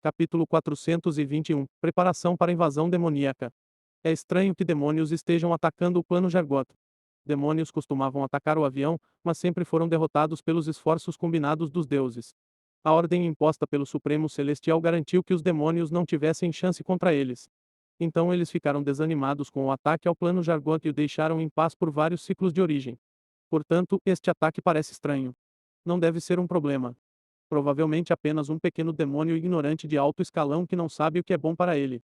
Capítulo 421 Preparação para a invasão demoníaca. É estranho que demônios estejam atacando o plano Jargot. Demônios costumavam atacar o avião, mas sempre foram derrotados pelos esforços combinados dos deuses. A ordem imposta pelo Supremo Celestial garantiu que os demônios não tivessem chance contra eles. Então eles ficaram desanimados com o ataque ao plano Jargot e o deixaram em paz por vários ciclos de origem. Portanto, este ataque parece estranho. Não deve ser um problema. Provavelmente apenas um pequeno demônio ignorante de alto escalão que não sabe o que é bom para ele.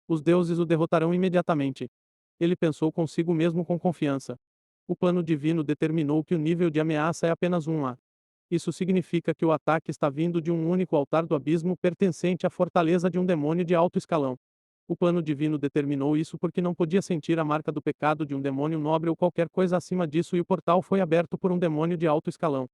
Os deuses o derrotarão imediatamente. Ele pensou consigo mesmo com confiança. O plano divino determinou que o nível de ameaça é apenas um A. Isso significa que o ataque está vindo de um único altar do abismo pertencente à fortaleza de um demônio de alto escalão. O plano divino determinou isso porque não podia sentir a marca do pecado de um demônio nobre ou qualquer coisa acima disso, e o portal foi aberto por um demônio de alto escalão.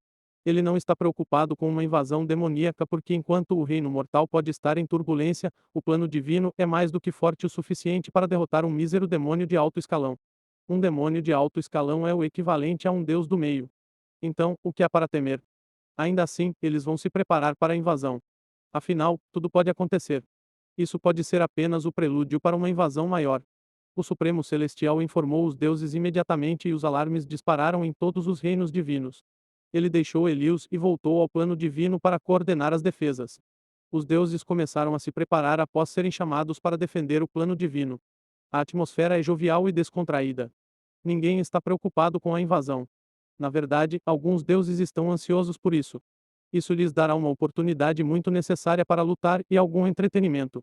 Ele não está preocupado com uma invasão demoníaca porque, enquanto o reino mortal pode estar em turbulência, o plano divino é mais do que forte o suficiente para derrotar um mísero demônio de alto escalão. Um demônio de alto escalão é o equivalente a um deus do meio. Então, o que há para temer? Ainda assim, eles vão se preparar para a invasão. Afinal, tudo pode acontecer. Isso pode ser apenas o prelúdio para uma invasão maior. O Supremo Celestial informou os deuses imediatamente e os alarmes dispararam em todos os reinos divinos. Ele deixou Helios e voltou ao plano divino para coordenar as defesas. Os deuses começaram a se preparar após serem chamados para defender o plano divino. A atmosfera é jovial e descontraída. Ninguém está preocupado com a invasão. Na verdade, alguns deuses estão ansiosos por isso. Isso lhes dará uma oportunidade muito necessária para lutar e algum entretenimento.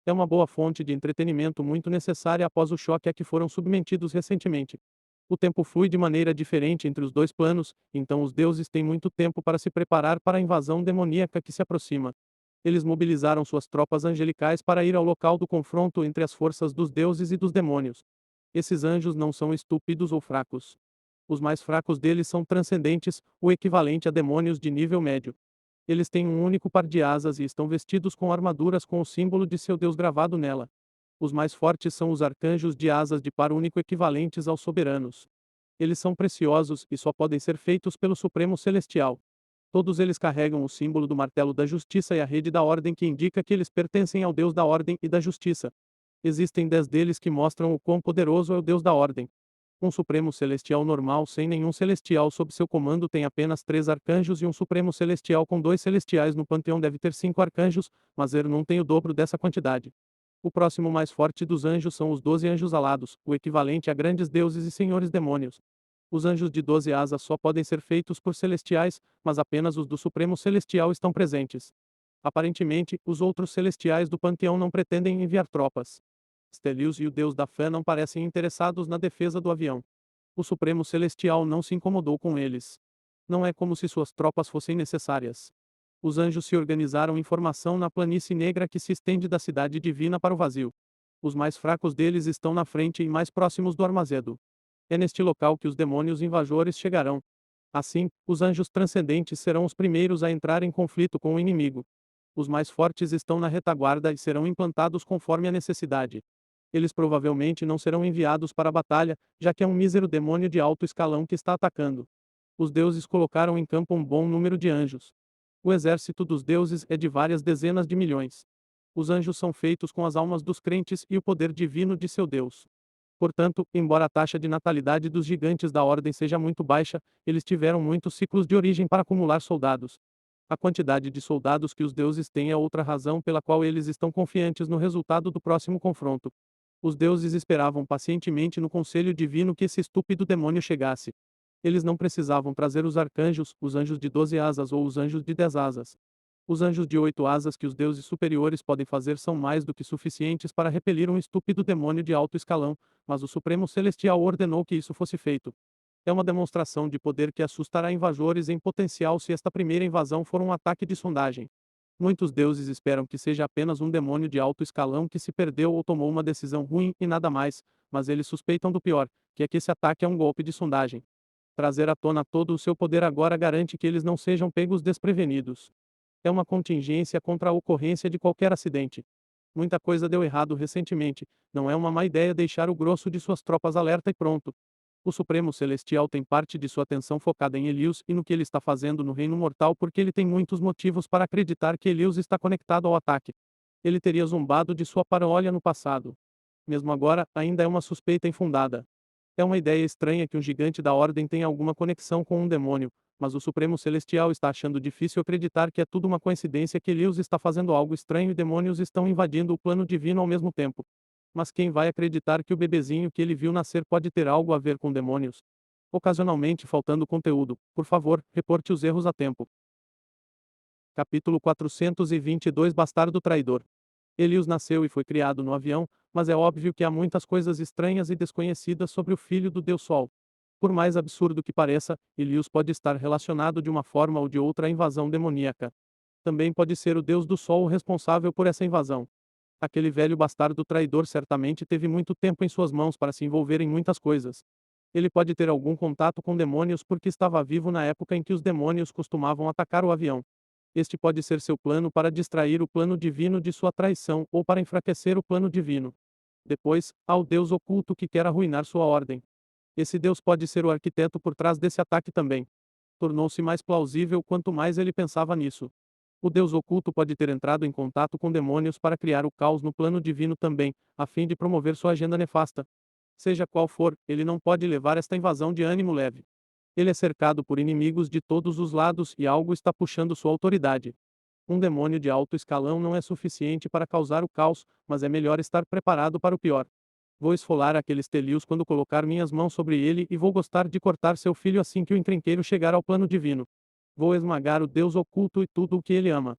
É uma boa fonte de entretenimento muito necessária após o choque a que foram submetidos recentemente. O tempo flui de maneira diferente entre os dois planos, então os deuses têm muito tempo para se preparar para a invasão demoníaca que se aproxima. Eles mobilizaram suas tropas angelicais para ir ao local do confronto entre as forças dos deuses e dos demônios. Esses anjos não são estúpidos ou fracos. Os mais fracos deles são transcendentes, o equivalente a demônios de nível médio. Eles têm um único par de asas e estão vestidos com armaduras com o símbolo de seu Deus gravado nela. Os mais fortes são os arcanjos de asas de par único equivalentes aos soberanos. Eles são preciosos e só podem ser feitos pelo Supremo Celestial. Todos eles carregam o símbolo do martelo da justiça e a rede da ordem que indica que eles pertencem ao Deus da ordem e da justiça. Existem 10 deles que mostram o quão poderoso é o Deus da ordem. Um Supremo Celestial normal sem nenhum celestial sob seu comando tem apenas 3 arcanjos, e um Supremo Celestial com 2 celestiais no panteão deve ter 5 arcanjos, mas não tem o dobro dessa quantidade. O próximo mais forte dos anjos são os 12 anjos alados, o equivalente a grandes deuses e senhores demônios. Os anjos de 12 asas só podem ser feitos por celestiais, mas apenas os do Supremo Celestial estão presentes. Aparentemente, os outros celestiais do panteão não pretendem enviar tropas. Stelios e o Deus da Fé não parecem interessados na defesa do avião. O Supremo Celestial não se incomodou com eles. Não é como se suas tropas fossem necessárias. Os anjos se organizaram em formação na planície negra que se estende da cidade divina para o vazio. Os mais fracos deles estão na frente e mais próximos do Armazedo. É neste local que os demônios invasores chegarão. Assim, os anjos transcendentes serão os primeiros a entrar em conflito com o inimigo. Os mais fortes estão na retaguarda e serão implantados conforme a necessidade. Eles provavelmente não serão enviados para a batalha, já que é um mísero demônio de alto escalão que está atacando. Os deuses colocaram em campo um bom número de anjos. O exército dos deuses é de várias dezenas de milhões. Os anjos são feitos com as almas dos crentes e o poder divino de seu Deus. Portanto, embora a taxa de natalidade dos gigantes da ordem seja muito baixa, eles tiveram muitos ciclos de origem para acumular soldados. A quantidade de soldados que os deuses têm é outra razão pela qual eles estão confiantes no resultado do próximo confronto. Os deuses esperavam pacientemente no conselho divino que esse estúpido demônio chegasse. Eles não precisavam trazer os arcanjos, os anjos de 12 asas ou os anjos de 10 asas. Os anjos de 8 asas que os deuses superiores podem fazer são mais do que suficientes para repelir um estúpido demônio de alto escalão, mas o Supremo Celestial ordenou que isso fosse feito. É uma demonstração de poder que assustará invasores em potencial se esta primeira invasão for um ataque de sondagem. Muitos deuses esperam que seja apenas um demônio de alto escalão que se perdeu ou tomou uma decisão ruim e nada mais, mas eles suspeitam do pior, que é que esse ataque é um golpe de sondagem. Trazer à tona todo o seu poder agora garante que eles não sejam pegos desprevenidos. É uma contingência contra a ocorrência de qualquer acidente. Muita coisa deu errado recentemente, não é uma má ideia deixar o grosso de suas tropas alerta e pronto. O Supremo Celestial tem parte de sua atenção focada em Helios e no que ele está fazendo no Reino Mortal porque ele tem muitos motivos para acreditar que Helios está conectado ao ataque. Ele teria zombado de sua paródia no passado. Mesmo agora, ainda é uma suspeita infundada. É uma ideia estranha que um gigante da Ordem tenha alguma conexão com um demônio, mas o Supremo Celestial está achando difícil acreditar que é tudo uma coincidência que Elius está fazendo algo estranho e demônios estão invadindo o plano divino ao mesmo tempo. Mas quem vai acreditar que o bebezinho que ele viu nascer pode ter algo a ver com demônios? Ocasionalmente faltando conteúdo, por favor, reporte os erros a tempo. Capítulo 422 Bastardo Traidor. Elius nasceu e foi criado no avião, mas é óbvio que há muitas coisas estranhas e desconhecidas sobre o filho do Deus Sol. Por mais absurdo que pareça, Elius pode estar relacionado de uma forma ou de outra à invasão demoníaca. Também pode ser o Deus do Sol o responsável por essa invasão. Aquele velho bastardo traidor certamente teve muito tempo em suas mãos para se envolver em muitas coisas. Ele pode ter algum contato com demônios porque estava vivo na época em que os demônios costumavam atacar o avião. Este pode ser seu plano para distrair o plano divino de sua traição ou para enfraquecer o plano divino. Depois, há o Deus oculto que quer arruinar sua ordem. Esse Deus pode ser o arquiteto por trás desse ataque também. Tornou-se mais plausível quanto mais ele pensava nisso. O Deus oculto pode ter entrado em contato com demônios para criar o caos no plano divino também, a fim de promover sua agenda nefasta. Seja qual for, ele não pode levar esta invasão de ânimo leve. Ele é cercado por inimigos de todos os lados e algo está puxando sua autoridade. Um demônio de alto escalão não é suficiente para causar o caos, mas é melhor estar preparado para o pior. Vou esfolar aqueles telius quando colocar minhas mãos sobre ele e vou gostar de cortar seu filho assim que o encrenqueiro chegar ao plano divino. Vou esmagar o Deus oculto e tudo o que ele ama.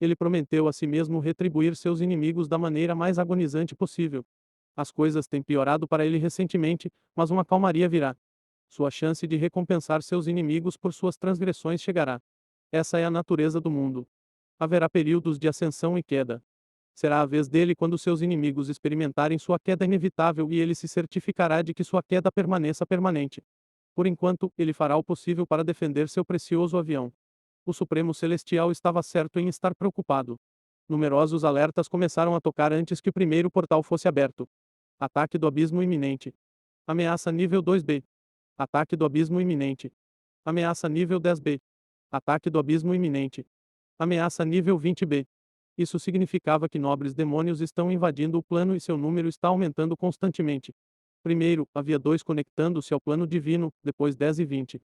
Ele prometeu a si mesmo retribuir seus inimigos da maneira mais agonizante possível. As coisas têm piorado para ele recentemente, mas uma calmaria virá. Sua chance de recompensar seus inimigos por suas transgressões chegará. Essa é a natureza do mundo. Haverá períodos de ascensão e queda. Será a vez dele quando seus inimigos experimentarem sua queda inevitável e ele se certificará de que sua queda permaneça permanente. Por enquanto, ele fará o possível para defender seu precioso avião. O Supremo Celestial estava certo em estar preocupado. Numerosos alertas começaram a tocar antes que o primeiro portal fosse aberto. Ataque do abismo iminente. Ameaça nível 2B. Ataque do abismo iminente. Ameaça nível 10B. Ataque do abismo iminente. Ameaça nível 20B. Isso significava que nobres demônios estão invadindo o plano e seu número está aumentando constantemente. Primeiro, havia 2 conectando-se ao plano divino, depois 10 e 20.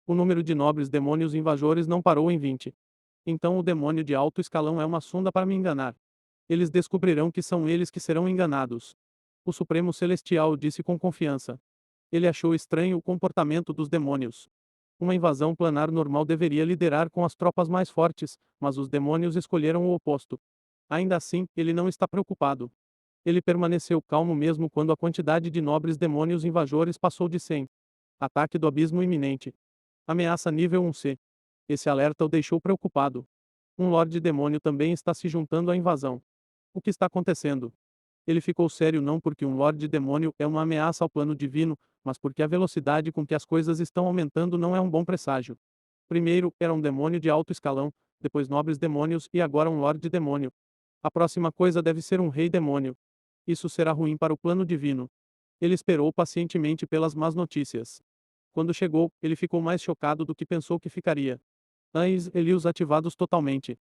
O número de nobres demônios invasores não parou em 20. Então o demônio de alto escalão é uma sonda para me enganar. Eles descobrirão que são eles que serão enganados. O Supremo Celestial disse com confiança. Ele achou estranho o comportamento dos demônios. Uma invasão planar normal deveria liderar com as tropas mais fortes, mas os demônios escolheram o oposto. Ainda assim, ele não está preocupado. Ele permaneceu calmo mesmo quando a quantidade de nobres demônios invasores passou de 100. Ataque do abismo iminente. Ameaça nível 1C. Esse alerta o deixou preocupado. Um Lorde Demônio também está se juntando à invasão. O que está acontecendo? Ele ficou sério não porque um Lorde Demônio é uma ameaça ao plano divino, mas porque a velocidade com que as coisas estão aumentando não é um bom presságio. Primeiro, era um demônio de alto escalão, depois nobres demônios e agora um Lorde Demônio. A próxima coisa deve ser um Rei Demônio. Isso será ruim para o plano divino. Ele esperou pacientemente pelas más notícias. Quando chegou, ele ficou mais chocado do que pensou que ficaria. Ais Elius ativados totalmente.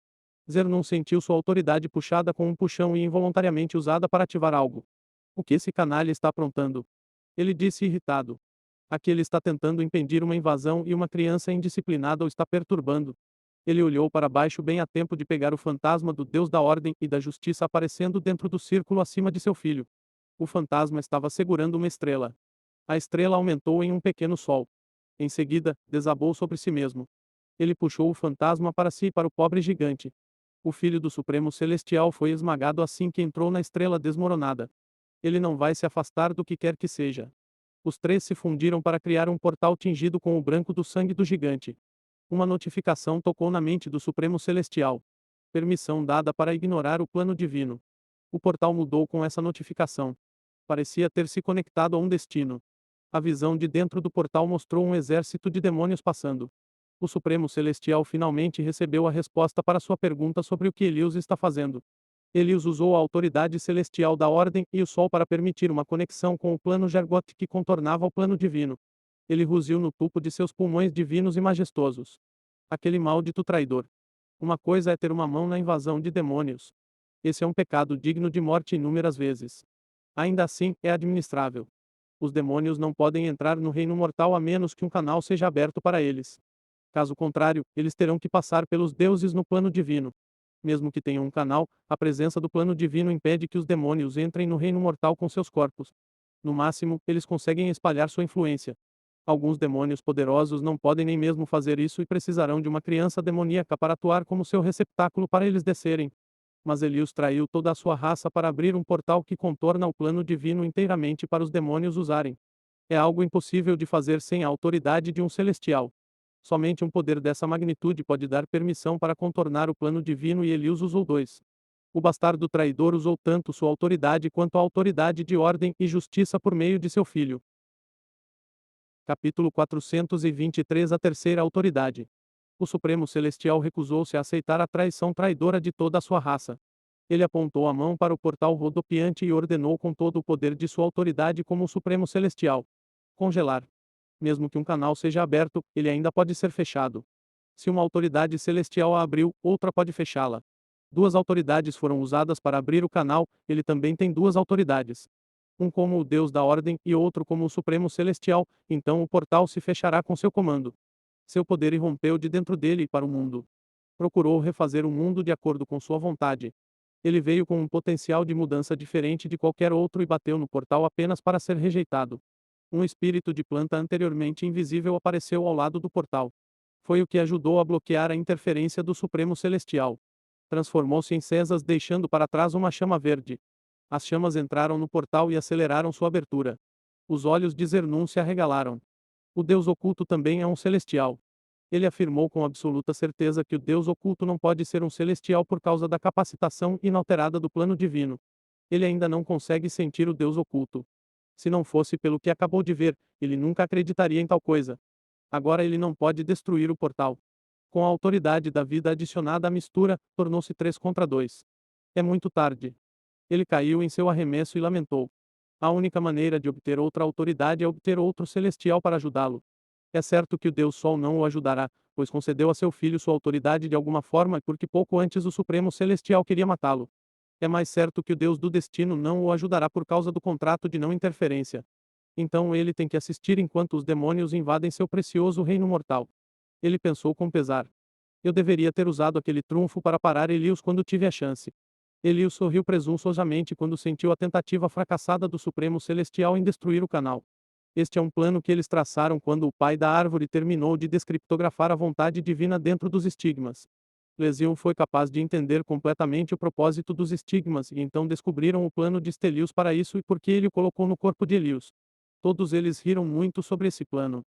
Zernun sentiu sua autoridade puxada com um puxão e involuntariamente usada para ativar algo. O que esse canalha está aprontando? Ele disse irritado. Aqui ele está tentando impedir uma invasão e uma criança indisciplinada o está perturbando. Ele olhou para baixo bem a tempo de pegar o fantasma do Deus da Ordem e da Justiça aparecendo dentro do círculo acima de seu filho. O fantasma estava segurando uma estrela. A estrela aumentou em um pequeno sol. Em seguida, desabou sobre si mesmo. Ele puxou o fantasma para si e para o pobre gigante. O filho do Supremo Celestial foi esmagado assim que entrou na estrela desmoronada. Ele não vai se afastar do que quer que seja. Os 3 se fundiram para criar um portal tingido com o branco do sangue do gigante. Uma notificação tocou na mente do Supremo Celestial. Permissão dada para ignorar o plano divino. O portal mudou com essa notificação. Parecia ter se conectado a um destino. A visão de dentro do portal mostrou um exército de demônios passando. O Supremo Celestial finalmente recebeu a resposta para sua pergunta sobre o que Elius está fazendo. Elius usou a autoridade celestial da Ordem e o Sol para permitir uma conexão com o plano Jargot que contornava o plano divino. Ele rugiu no tubo de seus pulmões divinos e majestosos. Aquele maldito traidor. Uma coisa é ter uma mão na invasão de demônios. Esse é um pecado digno de morte inúmeras vezes. Ainda assim, é administrável. Os demônios não podem entrar no reino mortal a menos que um canal seja aberto para eles. Caso contrário, eles terão que passar pelos deuses no plano divino. Mesmo que tenham um canal, a presença do plano divino impede que os demônios entrem no reino mortal com seus corpos. No máximo, eles conseguem espalhar sua influência. Alguns demônios poderosos não podem nem mesmo fazer isso e precisarão de uma criança demoníaca para atuar como seu receptáculo para eles descerem. Mas Elius traiu toda a sua raça para abrir um portal que contorna o plano divino inteiramente para os demônios usarem. É algo impossível de fazer sem a autoridade de um celestial. Somente um poder dessa magnitude pode dar permissão para contornar o plano divino e Elius usou dois. O bastardo traidor usou tanto sua autoridade quanto a autoridade de ordem e justiça por meio de seu filho. Capítulo 423 A terceira autoridade. O Supremo Celestial recusou-se a aceitar a traição traidora de toda a sua raça. Ele apontou a mão para o portal rodopiante e ordenou com todo o poder de sua autoridade como o Supremo Celestial: congelar. Mesmo que um canal seja aberto, ele ainda pode ser fechado. Se uma autoridade celestial a abriu, outra pode fechá-la. Duas autoridades foram usadas para abrir o canal, ele também tem duas autoridades. Um como o Deus da ordem e outro como o Supremo Celestial, então o portal se fechará com seu comando. Seu poder irrompeu de dentro dele para o mundo. Procurou refazer o mundo de acordo com sua vontade. Ele veio com um potencial de mudança diferente de qualquer outro e bateu no portal apenas para ser rejeitado. Um espírito de planta anteriormente invisível apareceu ao lado do portal. Foi o que ajudou a bloquear a interferência do Supremo Celestial. Transformou-se em cinzas, deixando para trás uma chama verde. As chamas entraram no portal e aceleraram sua abertura. Os olhos de Zernun se arregalaram. O Deus oculto também é um celestial. Ele afirmou com absoluta certeza que o Deus oculto não pode ser um celestial por causa da capacitação inalterada do plano divino. Ele ainda não consegue sentir o Deus oculto. Se não fosse pelo que acabou de ver, ele nunca acreditaria em tal coisa. Agora ele não pode destruir o portal. Com a autoridade da vida adicionada à mistura, tornou-se 3 contra 2. É muito tarde. Ele caiu em seu arremesso e lamentou. A única maneira de obter outra autoridade é obter outro celestial para ajudá-lo. É certo que o Deus Sol não o ajudará, pois concedeu a seu filho sua autoridade de alguma forma porque pouco antes o Supremo Celestial queria matá-lo. É mais certo que o Deus do Destino não o ajudará por causa do contrato de não interferência. Então ele tem que assistir enquanto os demônios invadem seu precioso reino mortal. Ele pensou com pesar. Eu deveria ter usado aquele trunfo para parar Elius quando tive a chance. Elius sorriu presunçosamente quando sentiu a tentativa fracassada do Supremo Celestial em destruir o canal. Este é um plano que eles traçaram quando o pai da árvore terminou de descriptografar a vontade divina dentro dos estigmas. Lesion foi capaz de entender completamente o propósito dos estigmas e então descobriram o plano de Stelios para isso e por que ele o colocou no corpo de Elius. Todos eles riram muito sobre esse plano.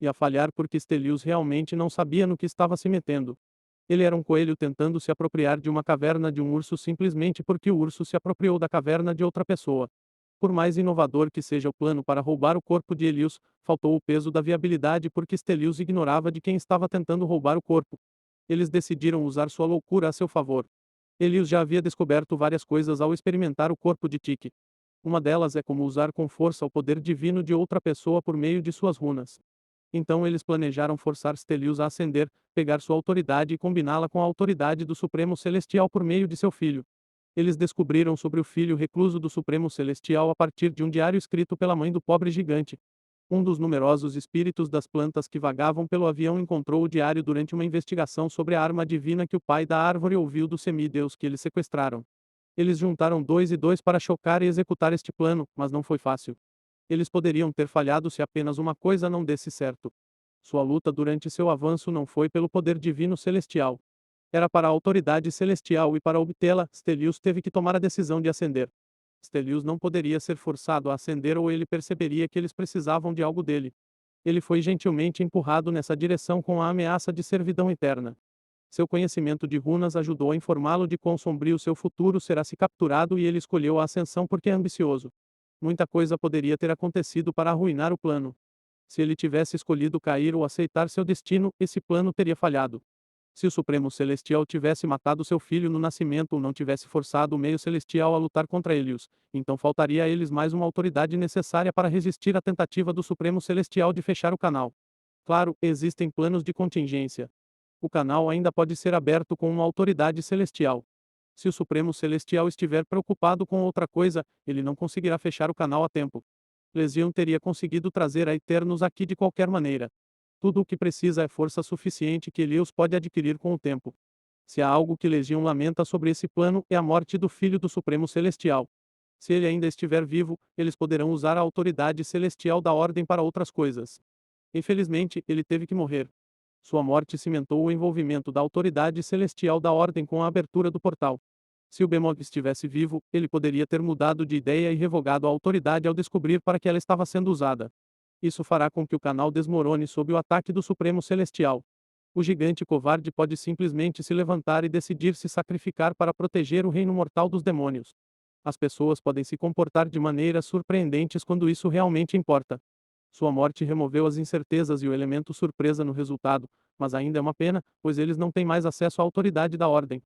E a falhar porque Stelios realmente não sabia no que estava se metendo. Ele era um coelho tentando se apropriar de uma caverna de um urso simplesmente porque o urso se apropriou da caverna de outra pessoa. Por mais inovador que seja o plano para roubar o corpo de Elius, faltou o peso da viabilidade porque Stelios ignorava de quem estava tentando roubar o corpo. Eles decidiram usar sua loucura a seu favor. Elius já havia descoberto várias coisas ao experimentar o corpo de Tiki. Uma delas é como usar com força o poder divino de outra pessoa por meio de suas runas. Então eles planejaram forçar Stelios a ascender, pegar sua autoridade e combiná-la com a autoridade do Supremo Celestial por meio de seu filho. Eles descobriram sobre o filho recluso do Supremo Celestial a partir de um diário escrito pela mãe do pobre gigante. Um dos numerosos espíritos das plantas que vagavam pelo avião encontrou o diário durante uma investigação sobre a arma divina que o pai da árvore ouviu do semideus que eles sequestraram. Eles juntaram 2 e 2 para chocar e executar este plano, mas não foi fácil. Eles poderiam ter falhado se apenas uma coisa não desse certo. Sua luta durante seu avanço não foi pelo poder divino celestial. Era para a autoridade celestial e para obtê-la, Stelios teve que tomar a decisão de ascender. Stelios não poderia ser forçado a ascender ou ele perceberia que eles precisavam de algo dele. Ele foi gentilmente empurrado nessa direção com a ameaça de servidão eterna. Seu conhecimento de runas ajudou a informá-lo de quão sombrio seu futuro será se capturado e ele escolheu a ascensão porque é ambicioso. Muita coisa poderia ter acontecido para arruinar o plano. Se ele tivesse escolhido cair ou aceitar seu destino, esse plano teria falhado. Se o Supremo Celestial tivesse matado seu filho no nascimento ou não tivesse forçado o meio celestial a lutar contra Helios, então faltaria a eles mais uma autoridade necessária para resistir à tentativa do Supremo Celestial de fechar o canal. Claro, existem planos de contingência. O canal ainda pode ser aberto com uma autoridade celestial. Se o Supremo Celestial estiver preocupado com outra coisa, ele não conseguirá fechar o canal a tempo. Legião teria conseguido trazer a Eternos aqui de qualquer maneira. Tudo o que precisa é força suficiente que Elios pode adquirir com o tempo. Se há algo que Legião lamenta sobre esse plano, é a morte do Filho do Supremo Celestial. Se ele ainda estiver vivo, eles poderão usar a autoridade celestial da Ordem para outras coisas. Infelizmente, ele teve que morrer. Sua morte cimentou o envolvimento da autoridade celestial da Ordem com a abertura do portal. Se o Bemog estivesse vivo, ele poderia ter mudado de ideia e revogado a autoridade ao descobrir para que ela estava sendo usada. Isso fará com que o canal desmorone sob o ataque do Supremo Celestial. O gigante covarde pode simplesmente se levantar e decidir se sacrificar para proteger o reino mortal dos demônios. As pessoas podem se comportar de maneiras surpreendentes quando isso realmente importa. Sua morte removeu as incertezas e o elemento surpresa no resultado, mas ainda é uma pena, pois eles não têm mais acesso à autoridade da Ordem.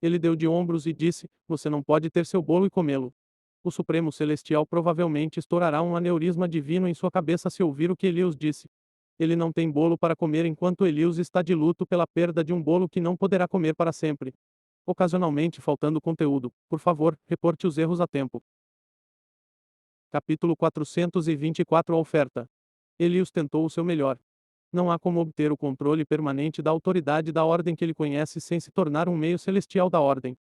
Ele deu de ombros e disse: Você não pode ter seu bolo e comê-lo. O Supremo Celestial provavelmente estourará um aneurisma divino em sua cabeça se ouvir o que Elios disse. Ele não tem bolo para comer enquanto Elios está de luto pela perda de um bolo que não poderá comer para sempre. Ocasionalmente faltando conteúdo, por favor, reporte os erros a tempo. Capítulo 424 A oferta. Elios tentou o seu melhor. Não há como obter o controle permanente da autoridade da Ordem que ele conhece sem se tornar um meio celestial da Ordem.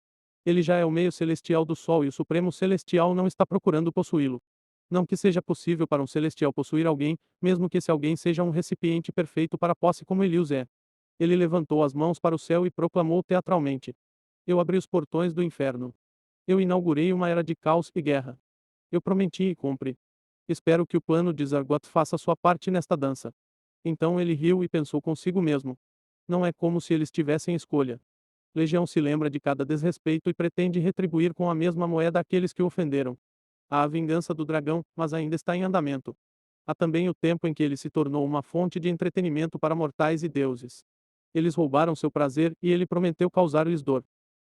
Ele já é o meio celestial do Sol e o Supremo Celestial não está procurando possuí-lo. Não que seja possível para um celestial possuir alguém, mesmo que esse alguém seja um recipiente perfeito para a posse como Elios é. Ele levantou as mãos para o céu e proclamou teatralmente: Eu abri os portões do inferno. Eu inaugurei uma era de caos e guerra. Eu prometi e cumpri. Espero que o plano de Zargot faça sua parte nesta dança. Então ele riu e pensou consigo mesmo. Não é como se eles tivessem escolha. Legião se lembra de cada desrespeito e pretende retribuir com a mesma moeda aqueles que o ofenderam. Há a vingança do dragão, mas ainda está em andamento. Há também o tempo em que ele se tornou uma fonte de entretenimento para mortais e deuses. Eles roubaram seu prazer e ele prometeu causar-lhes dor.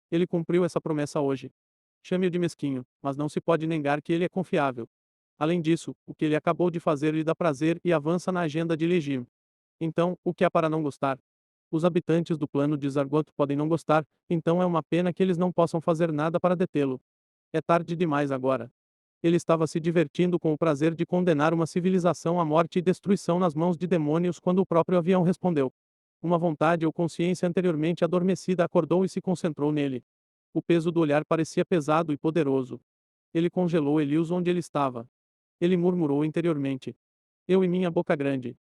Ele cumpriu essa promessa hoje. Chame-o de mesquinho, mas não se pode negar que ele é confiável. Além disso, o que ele acabou de fazer lhe dá prazer e avança na agenda de Legim. Então, o que há para não gostar? Os habitantes do plano de Zargot podem não gostar, então é uma pena que eles não possam fazer nada para detê-lo. É tarde demais agora. Ele estava se divertindo com o prazer de condenar uma civilização à morte e destruição nas mãos de demônios quando o próprio avião respondeu. Uma vontade ou consciência anteriormente adormecida acordou e se concentrou nele. O peso do olhar parecia pesado e poderoso. Ele congelou Elios onde ele estava. Ele murmurou interiormente: Eu e minha boca grande.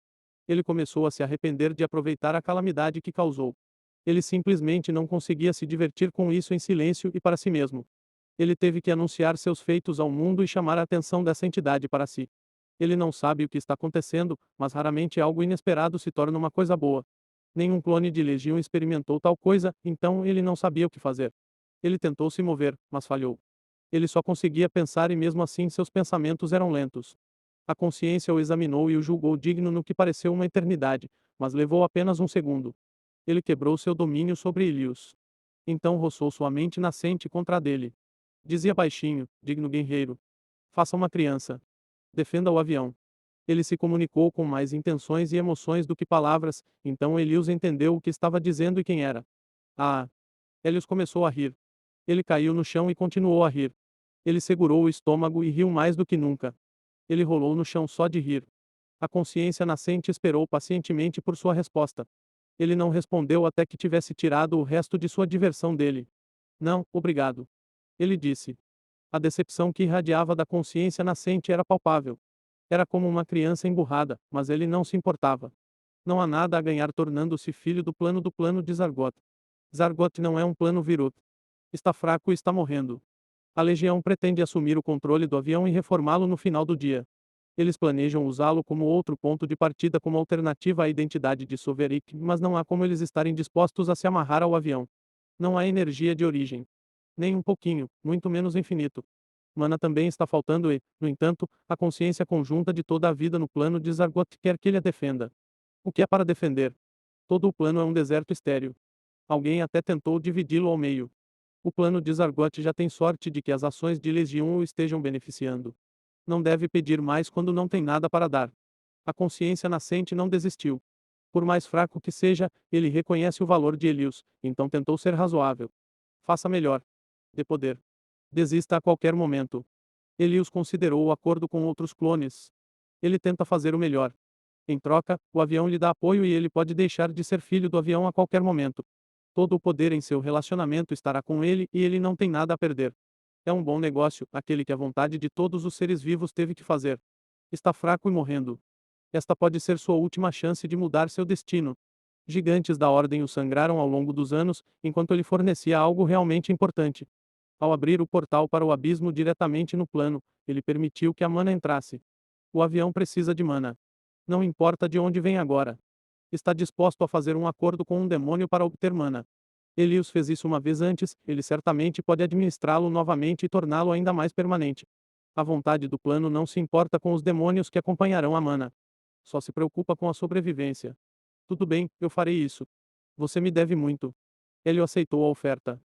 Ele começou a se arrepender de aproveitar a calamidade que causou. Ele simplesmente não conseguia se divertir com isso em silêncio e para si mesmo. Ele teve que anunciar seus feitos ao mundo e chamar a atenção dessa entidade para si. Ele não sabe o que está acontecendo, mas raramente algo inesperado se torna uma coisa boa. Nenhum clone de Legião experimentou tal coisa, então ele não sabia o que fazer. Ele tentou se mover, mas falhou. Ele só conseguia pensar e mesmo assim seus pensamentos eram lentos. A consciência o examinou e o julgou digno no que pareceu uma eternidade, mas levou apenas um segundo. Ele quebrou seu domínio sobre Ilios. Então roçou sua mente nascente contra a dele. Dizia baixinho: Digno guerreiro. Faça uma criança. Defenda o avião. Ele se comunicou com mais intenções e emoções do que palavras, então Elios entendeu o que estava dizendo e quem era. Ah! Elios começou a rir. Ele caiu no chão e continuou a rir. Ele segurou o estômago e riu mais do que nunca. Ele rolou no chão só de rir. A consciência nascente esperou pacientemente por sua resposta. Ele não respondeu até que tivesse tirado o resto de sua diversão dele. Não, obrigado. Ele disse. A decepção que irradiava da consciência nascente era palpável. Era como uma criança emburrada, mas ele não se importava. Não há nada a ganhar tornando-se filho do plano de Zargot. Zargot não é um plano Virut. Está fraco e está morrendo. A Legião pretende assumir o controle do avião e reformá-lo no final do dia. Eles planejam usá-lo como outro ponto de partida como alternativa à identidade de Sovereign, mas não há como eles estarem dispostos a se amarrar ao avião. Não há energia de origem. Nem um pouquinho, muito menos infinito. Mana também está faltando e, no entanto, a consciência conjunta de toda a vida no plano de Zargot quer que ele a defenda. O que é para defender? Todo o plano é um deserto estéril. Alguém até tentou dividi-lo ao meio. O plano de Zargot já tem sorte de que as ações de Legião o estejam beneficiando. Não deve pedir mais quando não tem nada para dar. A consciência nascente não desistiu. Por mais fraco que seja, ele reconhece o valor de Elios, então tentou ser razoável. Faça melhor. de poder. Desista a qualquer momento. Elius considerou o acordo com outros clones. Ele tenta fazer o melhor. Em troca, o avião lhe dá apoio e ele pode deixar de ser filho do avião a qualquer momento. Todo o poder em seu relacionamento estará com ele e ele não tem nada a perder. É um bom negócio, aquele que a vontade de todos os seres vivos teve que fazer. Está fraco e morrendo. Esta pode ser sua última chance de mudar seu destino. Gigantes da Ordem o sangraram ao longo dos anos, enquanto ele fornecia algo realmente importante. Ao abrir o portal para o abismo diretamente no plano, ele permitiu que a mana entrasse. O avião precisa de mana. Não importa de onde vem agora. Está disposto a fazer um acordo com um demônio para obter mana. Elius fez isso uma vez antes, ele certamente pode administrá-lo novamente e torná-lo ainda mais permanente. A vontade do plano não se importa com os demônios que acompanharão a mana. Só se preocupa com a sobrevivência. Tudo bem, eu farei isso. Você me deve muito. Ele aceitou a oferta.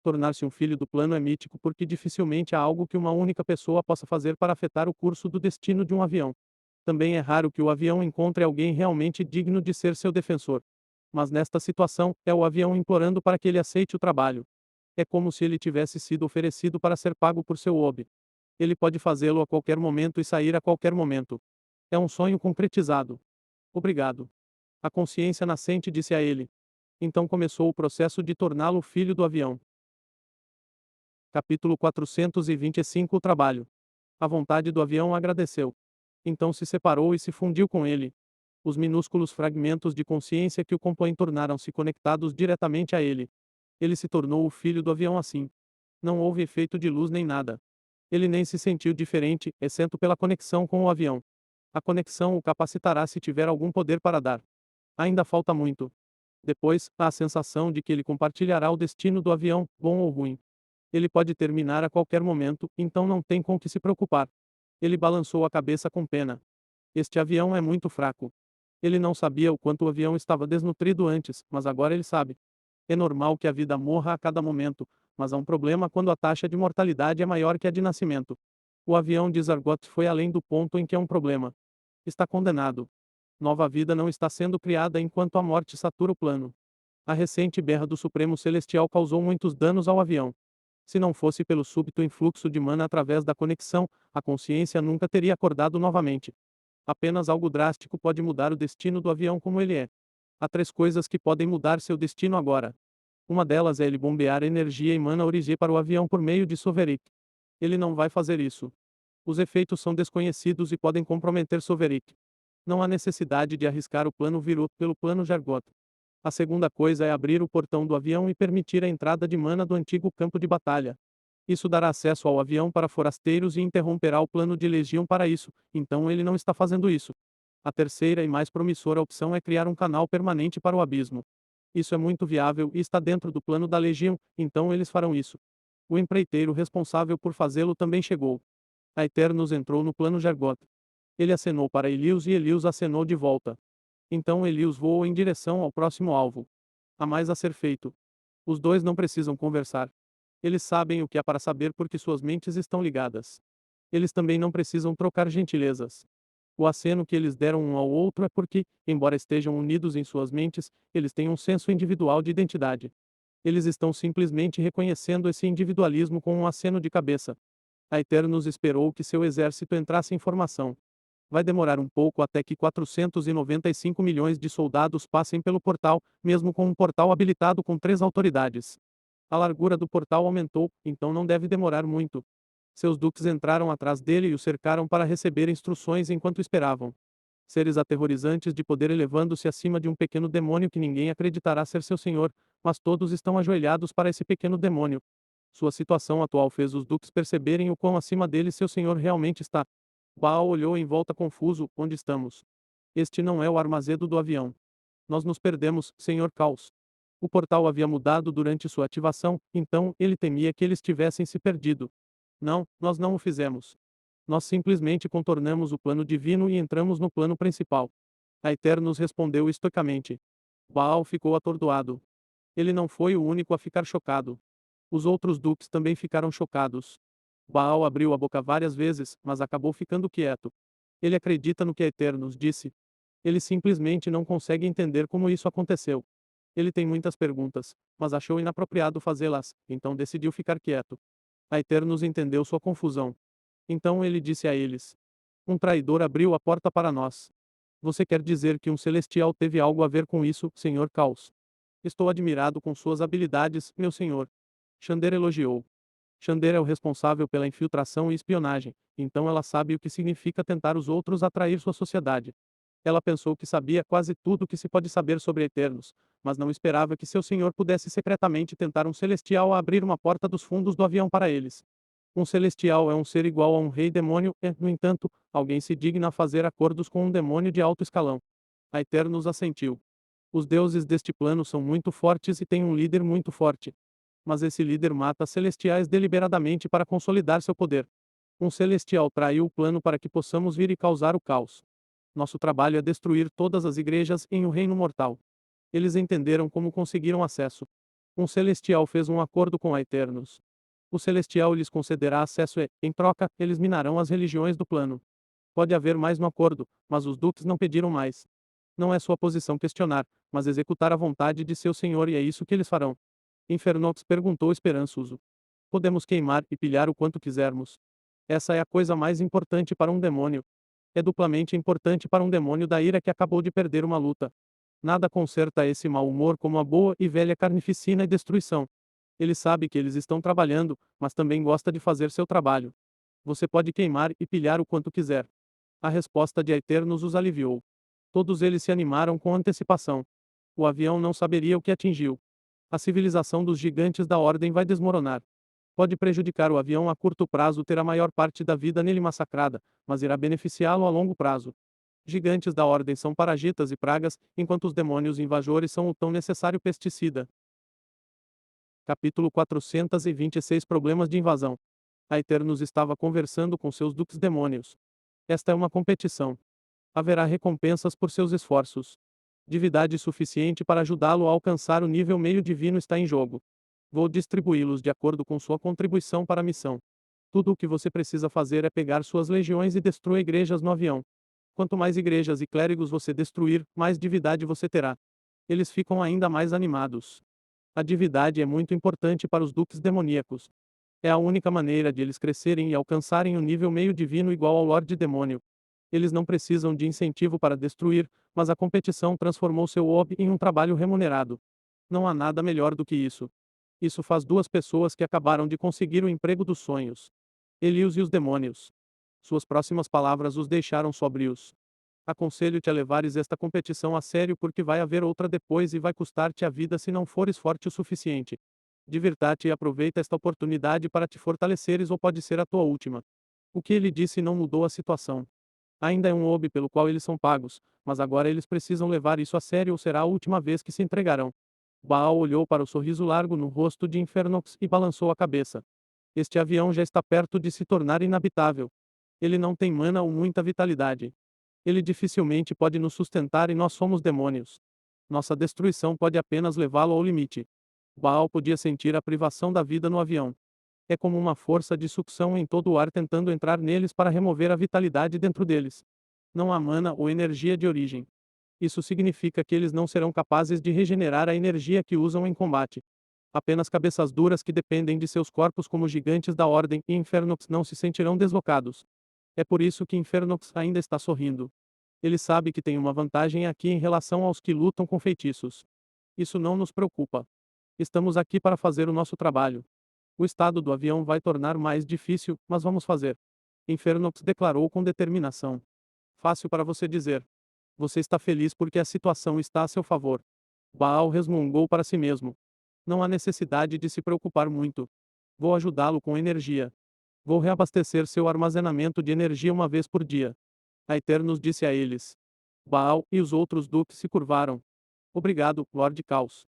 Tornar-se um filho do plano é mítico porque dificilmente há algo que uma única pessoa possa fazer para afetar o curso do destino de um avião. Também é raro que o avião encontre alguém realmente digno de ser seu defensor. Mas nesta situação, é o avião implorando para que ele aceite o trabalho. É como se ele tivesse sido oferecido para ser pago por seu hobby. Ele pode fazê-lo a qualquer momento e sair a qualquer momento. É um sonho concretizado. Obrigado. A consciência nascente disse a ele. Então começou o processo de torná-lo filho do avião. Capítulo 425 O trabalho. A vontade do avião agradeceu. Então se separou e se fundiu com ele. Os minúsculos fragmentos de consciência que o compõem tornaram-se conectados diretamente a ele. Ele se tornou o filho do avião assim. Não houve efeito de luz nem nada. Ele nem se sentiu diferente, exceto pela conexão com o avião. A conexão o capacitará se tiver algum poder para dar. Ainda falta muito. Depois, há a sensação de que ele compartilhará o destino do avião, bom ou ruim. Ele pode terminar a qualquer momento, então não tem com que se preocupar. Ele balançou a cabeça com pena. Este avião é muito fraco. Ele não sabia o quanto o avião estava desnutrido antes, mas agora ele sabe. É normal que a vida morra a cada momento, mas há um problema quando a taxa de mortalidade é maior que a de nascimento. O avião de Zargot foi além do ponto em que é um problema. Está condenado. Nova vida não está sendo criada enquanto a morte satura o plano. A recente berra do Supremo Celestial causou muitos danos ao avião. Se não fosse pelo súbito influxo de mana através da conexão, a consciência nunca teria acordado novamente. Apenas algo drástico pode mudar o destino do avião como ele é. Há três coisas que podem mudar seu destino agora. Uma delas é ele bombear energia e mana origem para o avião por meio de Soverick. Ele não vai fazer isso. Os efeitos são desconhecidos e podem comprometer Soverick. Não há necessidade de arriscar o plano Virut pelo plano Jargot. A segunda coisa é abrir o portão do avião e permitir a entrada de mana do antigo campo de batalha. Isso dará acesso ao avião para forasteiros e interromperá o plano de Legião para isso, então ele não está fazendo isso. A terceira e mais promissora opção é criar um canal permanente para o abismo. Isso é muito viável e está dentro do plano da Legião, então eles farão isso. O empreiteiro responsável por fazê-lo também chegou. A Eternos entrou no plano Jargot. Ele acenou para Elius e Elius acenou de volta. Então Elius voou em direção ao próximo alvo. Há mais a ser feito. Os dois não precisam conversar. Eles sabem o que há para saber porque suas mentes estão ligadas. Eles também não precisam trocar gentilezas. O aceno que eles deram um ao outro é porque, embora estejam unidos em suas mentes, eles têm um senso individual de identidade. Eles estão simplesmente reconhecendo esse individualismo com um aceno de cabeça. A Eternos esperou que seu exército entrasse em formação. Vai demorar um pouco até que 495 milhões de soldados passem pelo portal, mesmo com um portal habilitado com 3 autoridades. A largura do portal aumentou, então não deve demorar muito. Seus duques entraram atrás dele e o cercaram para receber instruções enquanto esperavam. Seres aterrorizantes de poder elevando-se acima de um pequeno demônio que ninguém acreditará ser seu senhor, mas todos estão ajoelhados para esse pequeno demônio. Sua situação atual fez os duques perceberem o quão acima dele seu senhor realmente está. Baal olhou em volta confuso, onde estamos? Este não é o armazedo do avião. Nós nos perdemos, senhor Caos. O portal havia mudado durante sua ativação, então ele temia que eles tivessem se perdido. Não, nós não o fizemos. Nós simplesmente contornamos o plano divino e entramos no plano principal. A Eternos respondeu estoicamente. Baal ficou atordoado. Ele não foi o único a ficar chocado. Os outros duques também ficaram chocados. Baal abriu a boca várias vezes, mas acabou ficando quieto. Ele acredita no que a Eternos disse. Ele simplesmente não consegue entender como isso aconteceu. Ele tem muitas perguntas, mas achou inapropriado fazê-las, então decidiu ficar quieto. A Eternos entendeu sua confusão. Então ele disse a eles: Um traidor abriu a porta para nós. Você quer dizer que um celestial teve algo a ver com isso, Senhor Caos? Estou admirado com suas habilidades, meu senhor. Xander elogiou. Xander é o responsável pela infiltração e espionagem, então ela sabe o que significa tentar os outros atrair sua sociedade. Ela pensou que sabia quase tudo o que se pode saber sobre Eternos, mas não esperava que seu senhor pudesse secretamente tentar um celestial a abrir uma porta dos fundos do avião para eles. Um celestial é um ser igual a um rei demônio e, no entanto, alguém se digna a fazer acordos com um demônio de alto escalão. A Eternos assentiu. Os deuses deste plano são muito fortes e têm um líder muito forte. Mas esse líder mata celestiais deliberadamente para consolidar seu poder. Um celestial traiu o plano para que possamos vir e causar o caos. Nosso trabalho é destruir todas as igrejas em o reino mortal. Eles entenderam como conseguiram acesso. Um celestial fez um acordo com a Eternos. O celestial lhes concederá acesso e, em troca, eles minarão as religiões do plano. Pode haver mais no acordo, mas os duques não pediram mais. Não é sua posição questionar, mas executar a vontade de seu senhor e é isso que eles farão. Infernox perguntou esperançoso. Podemos queimar e pilhar o quanto quisermos. Essa é a coisa mais importante para um demônio. É duplamente importante para um demônio da ira que acabou de perder uma luta. Nada conserta esse mau humor como a boa e velha carnificina e destruição. Ele sabe que eles estão trabalhando, mas também gosta de fazer seu trabalho. Você pode queimar e pilhar o quanto quiser. A resposta de Eternos os aliviou. Todos eles se animaram com antecipação. O avião não saberia o que atingiu. A civilização dos gigantes da Ordem vai desmoronar. Pode prejudicar o avião a curto prazo ter a maior parte da vida nele massacrada, mas irá beneficiá-lo a longo prazo. Gigantes da Ordem são parasitas e pragas, enquanto os demônios invasores são o tão necessário pesticida. Capítulo 426 Problemas de invasão. A Eternos estava conversando com seus duques demônios. Esta é uma competição. Haverá recompensas por seus esforços. Divindade suficiente para ajudá-lo a alcançar o nível meio divino está em jogo. Vou distribuí-los de acordo com sua contribuição para a missão. Tudo o que você precisa fazer é pegar suas legiões e destruir igrejas no avião. Quanto mais igrejas e clérigos você destruir, mais divindade você terá. Eles ficam ainda mais animados. A divindade é muito importante para os duques demoníacos. É a única maneira de eles crescerem e alcançarem o nível meio divino igual ao Lorde Demônio. Eles não precisam de incentivo para destruir, mas a competição transformou seu hobby em um trabalho remunerado. Não há nada melhor do que isso. Isso faz duas pessoas que acabaram de conseguir o emprego dos sonhos. Elios e os demônios. Suas próximas palavras os deixaram sóbrios. Aconselho-te a levares esta competição a sério porque vai haver outra depois e vai custar-te a vida se não fores forte o suficiente. Divirta-te e aproveita esta oportunidade para te fortaleceres ou pode ser a tua última. O que ele disse não mudou a situação. Ainda é um hobby pelo qual eles são pagos, mas agora eles precisam levar isso a sério ou será a última vez que se entregarão. Baal olhou para o sorriso largo no rosto de Infernox e balançou a cabeça. Este avião já está perto de se tornar inabitável. Ele não tem mana ou muita vitalidade. Ele dificilmente pode nos sustentar e nós somos demônios. Nossa destruição pode apenas levá-lo ao limite. Baal podia sentir a privação da vida no avião. É como uma força de sucção em todo o ar tentando entrar neles para remover a vitalidade dentro deles. Não há mana ou energia de origem. Isso significa que eles não serão capazes de regenerar a energia que usam em combate. Apenas cabeças duras que dependem de seus corpos como gigantes da Ordem e Infernox não se sentirão deslocados. É por isso que Infernox ainda está sorrindo. Ele sabe que tem uma vantagem aqui em relação aos que lutam com feitiços. Isso não nos preocupa. Estamos aqui para fazer o nosso trabalho. O estado do avião vai tornar mais difícil, mas vamos fazer. Infernox declarou com determinação. Fácil para você dizer. Você está feliz porque a situação está a seu favor. Baal resmungou para si mesmo. Não há necessidade de se preocupar muito. Vou ajudá-lo com energia. Vou reabastecer seu armazenamento de energia uma vez por dia. A Eternos disse a eles. Baal e os outros duques se curvaram. Obrigado, Lord Caos.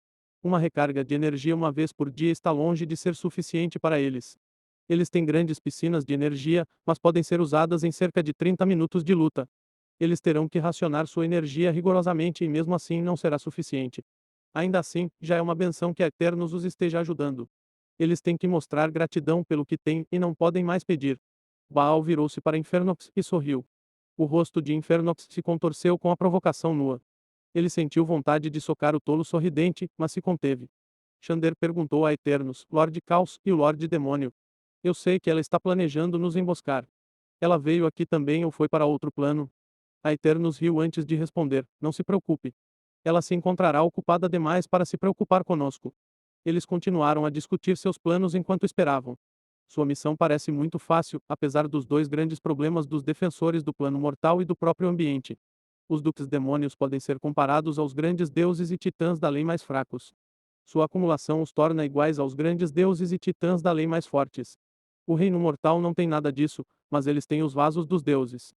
Uma recarga de energia uma vez por dia está longe de ser suficiente para eles. Eles têm grandes piscinas de energia, mas podem ser usadas em cerca de 30 minutos de luta. Eles terão que racionar sua energia rigorosamente e mesmo assim não será suficiente. Ainda assim, já é uma benção que a Eternos os esteja ajudando. Eles têm que mostrar gratidão pelo que têm e não podem mais pedir. Baal virou-se para Infernox e sorriu. O rosto de Infernox se contorceu com a provocação nua. Ele sentiu vontade de socar o tolo sorridente, mas se conteve. Xander perguntou a Eternos, Lorde Caos e o Lorde Demônio. Eu sei que ela está planejando nos emboscar. Ela veio aqui também ou foi para outro plano? A Eternos riu antes de responder, não se preocupe. Ela se encontrará ocupada demais para se preocupar conosco. Eles continuaram a discutir seus planos enquanto esperavam. Sua missão parece muito fácil, apesar dos dois grandes problemas dos defensores do plano mortal e do próprio ambiente. Os duques demônios podem ser comparados aos grandes deuses e titãs da lei mais fracos. Sua acumulação os torna iguais aos grandes deuses e titãs da lei mais fortes. O reino mortal não tem nada disso, mas eles têm os vasos dos deuses.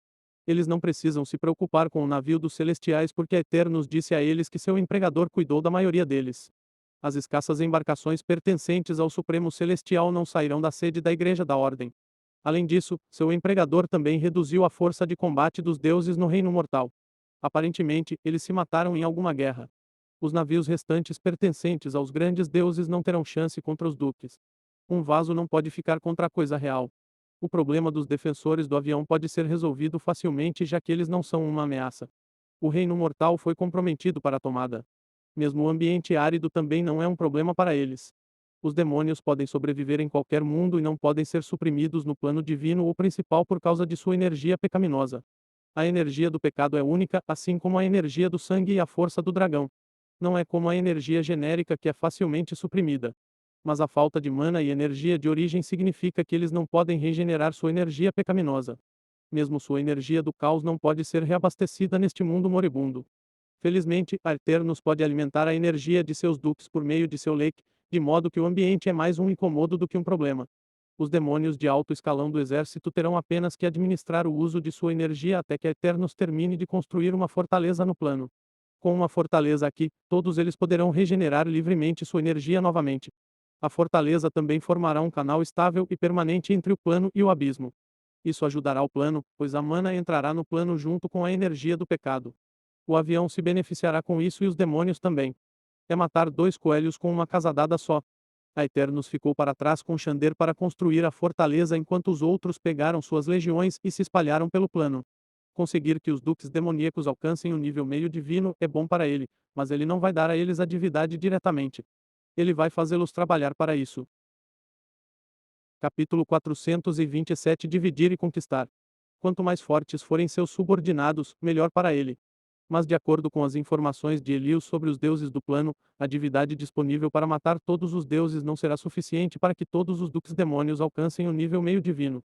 Eles não precisam se preocupar com o navio dos celestiais porque Eternos disse a eles que seu empregador cuidou da maioria deles. As escassas embarcações pertencentes ao Supremo Celestial não sairão da sede da Igreja da Ordem. Além disso, seu empregador também reduziu a força de combate dos deuses no reino mortal. Aparentemente, eles se mataram em alguma guerra. Os navios restantes pertencentes aos grandes deuses não terão chance contra os duques. Um vaso não pode ficar contra a coisa real. O problema dos defensores do avião pode ser resolvido facilmente já que eles não são uma ameaça. O reino mortal foi comprometido para a tomada. Mesmo o ambiente árido também não é um problema para eles. Os demônios podem sobreviver em qualquer mundo e não podem ser suprimidos no plano divino ou principal por causa de sua energia pecaminosa. A energia do pecado é única, assim como a energia do sangue e a força do dragão. Não é como a energia genérica que é facilmente suprimida. Mas a falta de mana e energia de origem significa que eles não podem regenerar sua energia pecaminosa. Mesmo sua energia do caos não pode ser reabastecida neste mundo moribundo. Felizmente, Arternos pode alimentar a energia de seus duques por meio de seu leque, de modo que o ambiente é mais um incomodo do que um problema. Os demônios de alto escalão do exército terão apenas que administrar o uso de sua energia até que Eternos termine de construir uma fortaleza no plano. Com uma fortaleza aqui, todos eles poderão regenerar livremente sua energia novamente. A fortaleza também formará um canal estável e permanente entre o plano e o abismo. Isso ajudará o plano, pois a mana entrará no plano junto com a energia do pecado. O avião se beneficiará com isso e os demônios também. É matar dois coelhos com uma cajadada só. A Eternos ficou para trás com Xander para construir a fortaleza enquanto os outros pegaram suas legiões e se espalharam pelo plano. Conseguir que os duques demoníacos alcancem o nível meio divino é bom para ele, mas ele não vai dar a eles a divindade diretamente. Ele vai fazê-los trabalhar para isso. Capítulo 427 Dividir e conquistar. Quanto mais fortes forem seus subordinados, melhor para ele. Mas de acordo com as informações de Elius sobre os deuses do plano, a divindade disponível para matar todos os deuses não será suficiente para que todos os duques demônios alcancem o nível meio divino.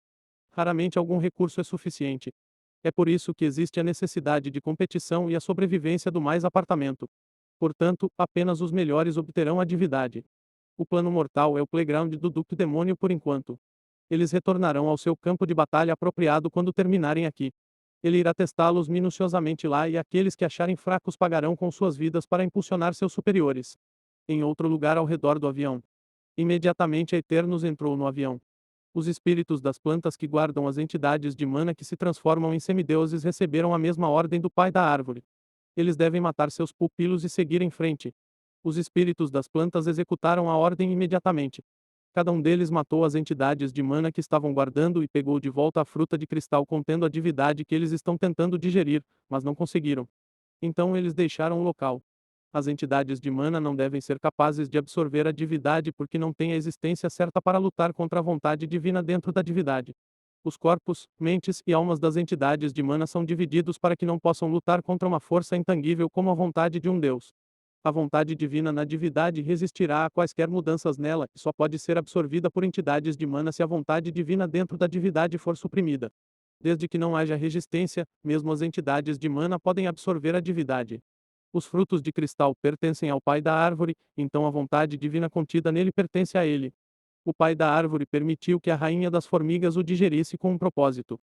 Raramente algum recurso é suficiente. É por isso que existe a necessidade de competição e a sobrevivência do mais apartamento. Portanto, apenas os melhores obterão a divindade. O plano mortal é o playground do Duque Demônio por enquanto. Eles retornarão ao seu campo de batalha apropriado quando terminarem aqui. Ele irá testá-los minuciosamente lá e aqueles que acharem fracos pagarão com suas vidas para impulsionar seus superiores. Em outro lugar ao redor do avião. Imediatamente Eternos entrou no avião. Os espíritos das plantas que guardam as entidades de mana que se transformam em semideuses receberam a mesma ordem do pai da árvore. Eles devem matar seus pupilos e seguir em frente. Os espíritos das plantas executaram a ordem imediatamente. Cada um deles matou as entidades de mana que estavam guardando e pegou de volta a fruta de cristal contendo a divindade que eles estão tentando digerir, mas não conseguiram. Então eles deixaram o local. As entidades de mana não devem ser capazes de absorver a divindade porque não têm a existência certa para lutar contra a vontade divina dentro da divindade. Os corpos, mentes e almas das entidades de mana são divididos para que não possam lutar contra uma força intangível como a vontade de um deus. A vontade divina na divindade resistirá a quaisquer mudanças nela e só pode ser absorvida por entidades de mana se a vontade divina dentro da divindade for suprimida. Desde que não haja resistência, mesmo as entidades de mana podem absorver a divindade. Os frutos de cristal pertencem ao pai da árvore, então a vontade divina contida nele pertence a ele. O pai da árvore permitiu que a rainha das formigas o digerisse com um propósito.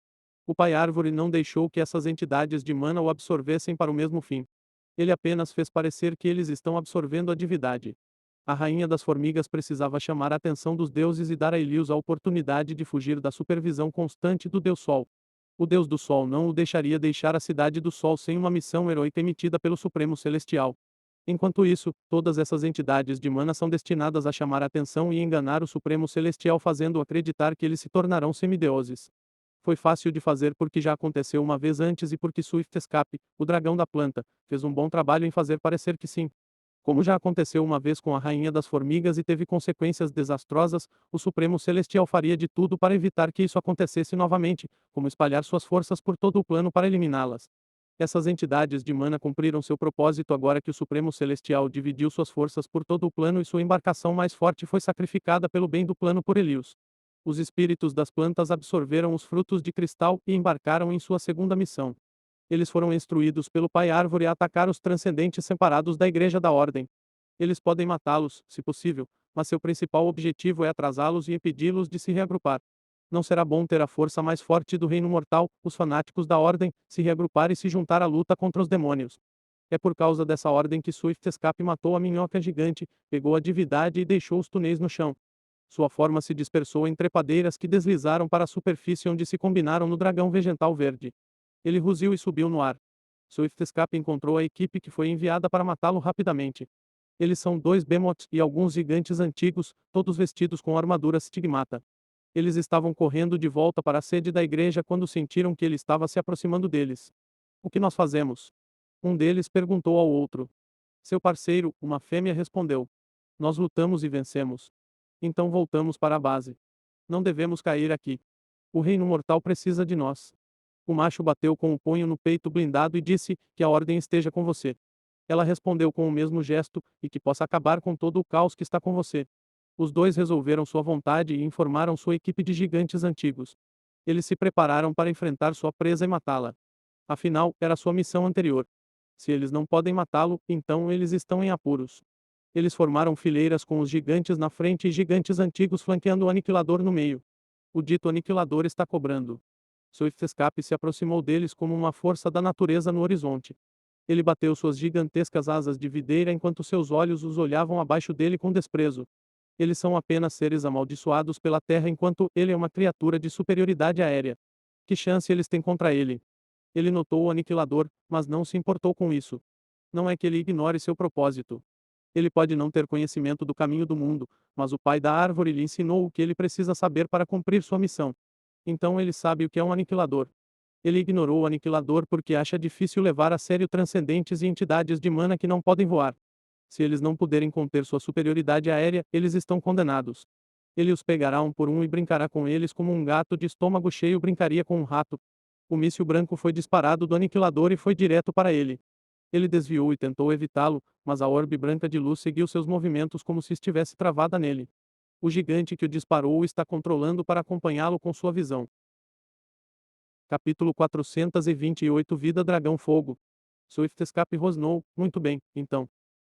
O pai árvore não deixou que essas entidades de mana o absorvessem para o mesmo fim. Ele apenas fez parecer que eles estão absorvendo a divindade. A rainha das formigas precisava chamar a atenção dos deuses e dar a Elius a oportunidade de fugir da supervisão constante do Deus Sol. O Deus do Sol não o deixaria deixar a cidade do Sol sem uma missão heróica emitida pelo Supremo Celestial. Enquanto isso, todas essas entidades de mana são destinadas a chamar a atenção e enganar o Supremo Celestial fazendo-o acreditar que eles se tornarão semideuses. Foi fácil de fazer porque já aconteceu uma vez antes e porque Swift Escape, o dragão da planta, fez um bom trabalho em fazer parecer que sim. Como já aconteceu uma vez com a rainha das formigas e teve consequências desastrosas, o Supremo Celestial faria de tudo para evitar que isso acontecesse novamente, como espalhar suas forças por todo o plano para eliminá-las. Essas entidades de mana cumpriram seu propósito agora que o Supremo Celestial dividiu suas forças por todo o plano e sua embarcação mais forte foi sacrificada pelo bem do plano por Helios. Os espíritos das plantas absorveram os frutos de cristal e embarcaram em sua segunda missão. Eles foram instruídos pelo Pai Árvore a atacar os transcendentes separados da Igreja da Ordem. Eles podem matá-los, se possível, mas seu principal objetivo é atrasá-los e impedi-los de se reagrupar. Não será bom ter a força mais forte do reino mortal, os fanáticos da Ordem, se reagrupar e se juntar à luta contra os demônios. É por causa dessa ordem que Swift Escape matou a minhoca gigante, pegou a divindade e deixou os túneis no chão. Sua forma se dispersou em trepadeiras que deslizaram para a superfície onde se combinaram no dragão vegetal verde. Ele rugiu e subiu no ar. Swift Escape encontrou a equipe que foi enviada para matá-lo rapidamente. Eles são dois Behemoths e alguns gigantes antigos, todos vestidos com armaduras Stigmata. Eles estavam correndo de volta para a sede da igreja quando sentiram que ele estava se aproximando deles. O que nós fazemos? Um deles perguntou ao outro. Seu parceiro, uma fêmea, respondeu. Nós lutamos e vencemos. Então voltamos para a base. Não devemos cair aqui. O reino mortal precisa de nós. O macho bateu com o punho no peito blindado e disse: que a ordem esteja com você. Ela respondeu com o mesmo gesto: e que possa acabar com todo o caos que está com você. Os dois resolveram sua vontade e informaram sua equipe de gigantes antigos. Eles se prepararam para enfrentar sua presa e matá-la. Afinal, era sua missão anterior. Se eles não podem matá-lo, então eles estão em apuros. Eles formaram fileiras com os gigantes na frente e gigantes antigos flanqueando o aniquilador no meio. O dito aniquilador está cobrando. Swift Escape se aproximou deles como uma força da natureza no horizonte. Ele bateu suas gigantescas asas de videira enquanto seus olhos os olhavam abaixo dele com desprezo. Eles são apenas seres amaldiçoados pela terra enquanto ele é uma criatura de superioridade aérea. Que chance eles têm contra ele? Ele notou o aniquilador, mas não se importou com isso. Não é que ele ignore seu propósito. Ele pode não ter conhecimento do caminho do mundo, mas o pai da árvore lhe ensinou o que ele precisa saber para cumprir sua missão. Então ele sabe o que é um aniquilador. Ele ignorou o aniquilador porque acha difícil levar a sério transcendentes e entidades de mana que não podem voar. Se eles não puderem conter sua superioridade aérea, eles estão condenados. Ele os pegará um por um e brincará com eles como um gato de estômago cheio brincaria com um rato. O míssil branco foi disparado do aniquilador e foi direto para ele. Ele desviou e tentou evitá-lo, mas a orbe branca de luz seguiu seus movimentos como se estivesse travada nele. O gigante que o disparou o está controlando para acompanhá-lo com sua visão. Capítulo 428 Vida Dragão Fogo. Swift Escape rosnou: muito bem, então.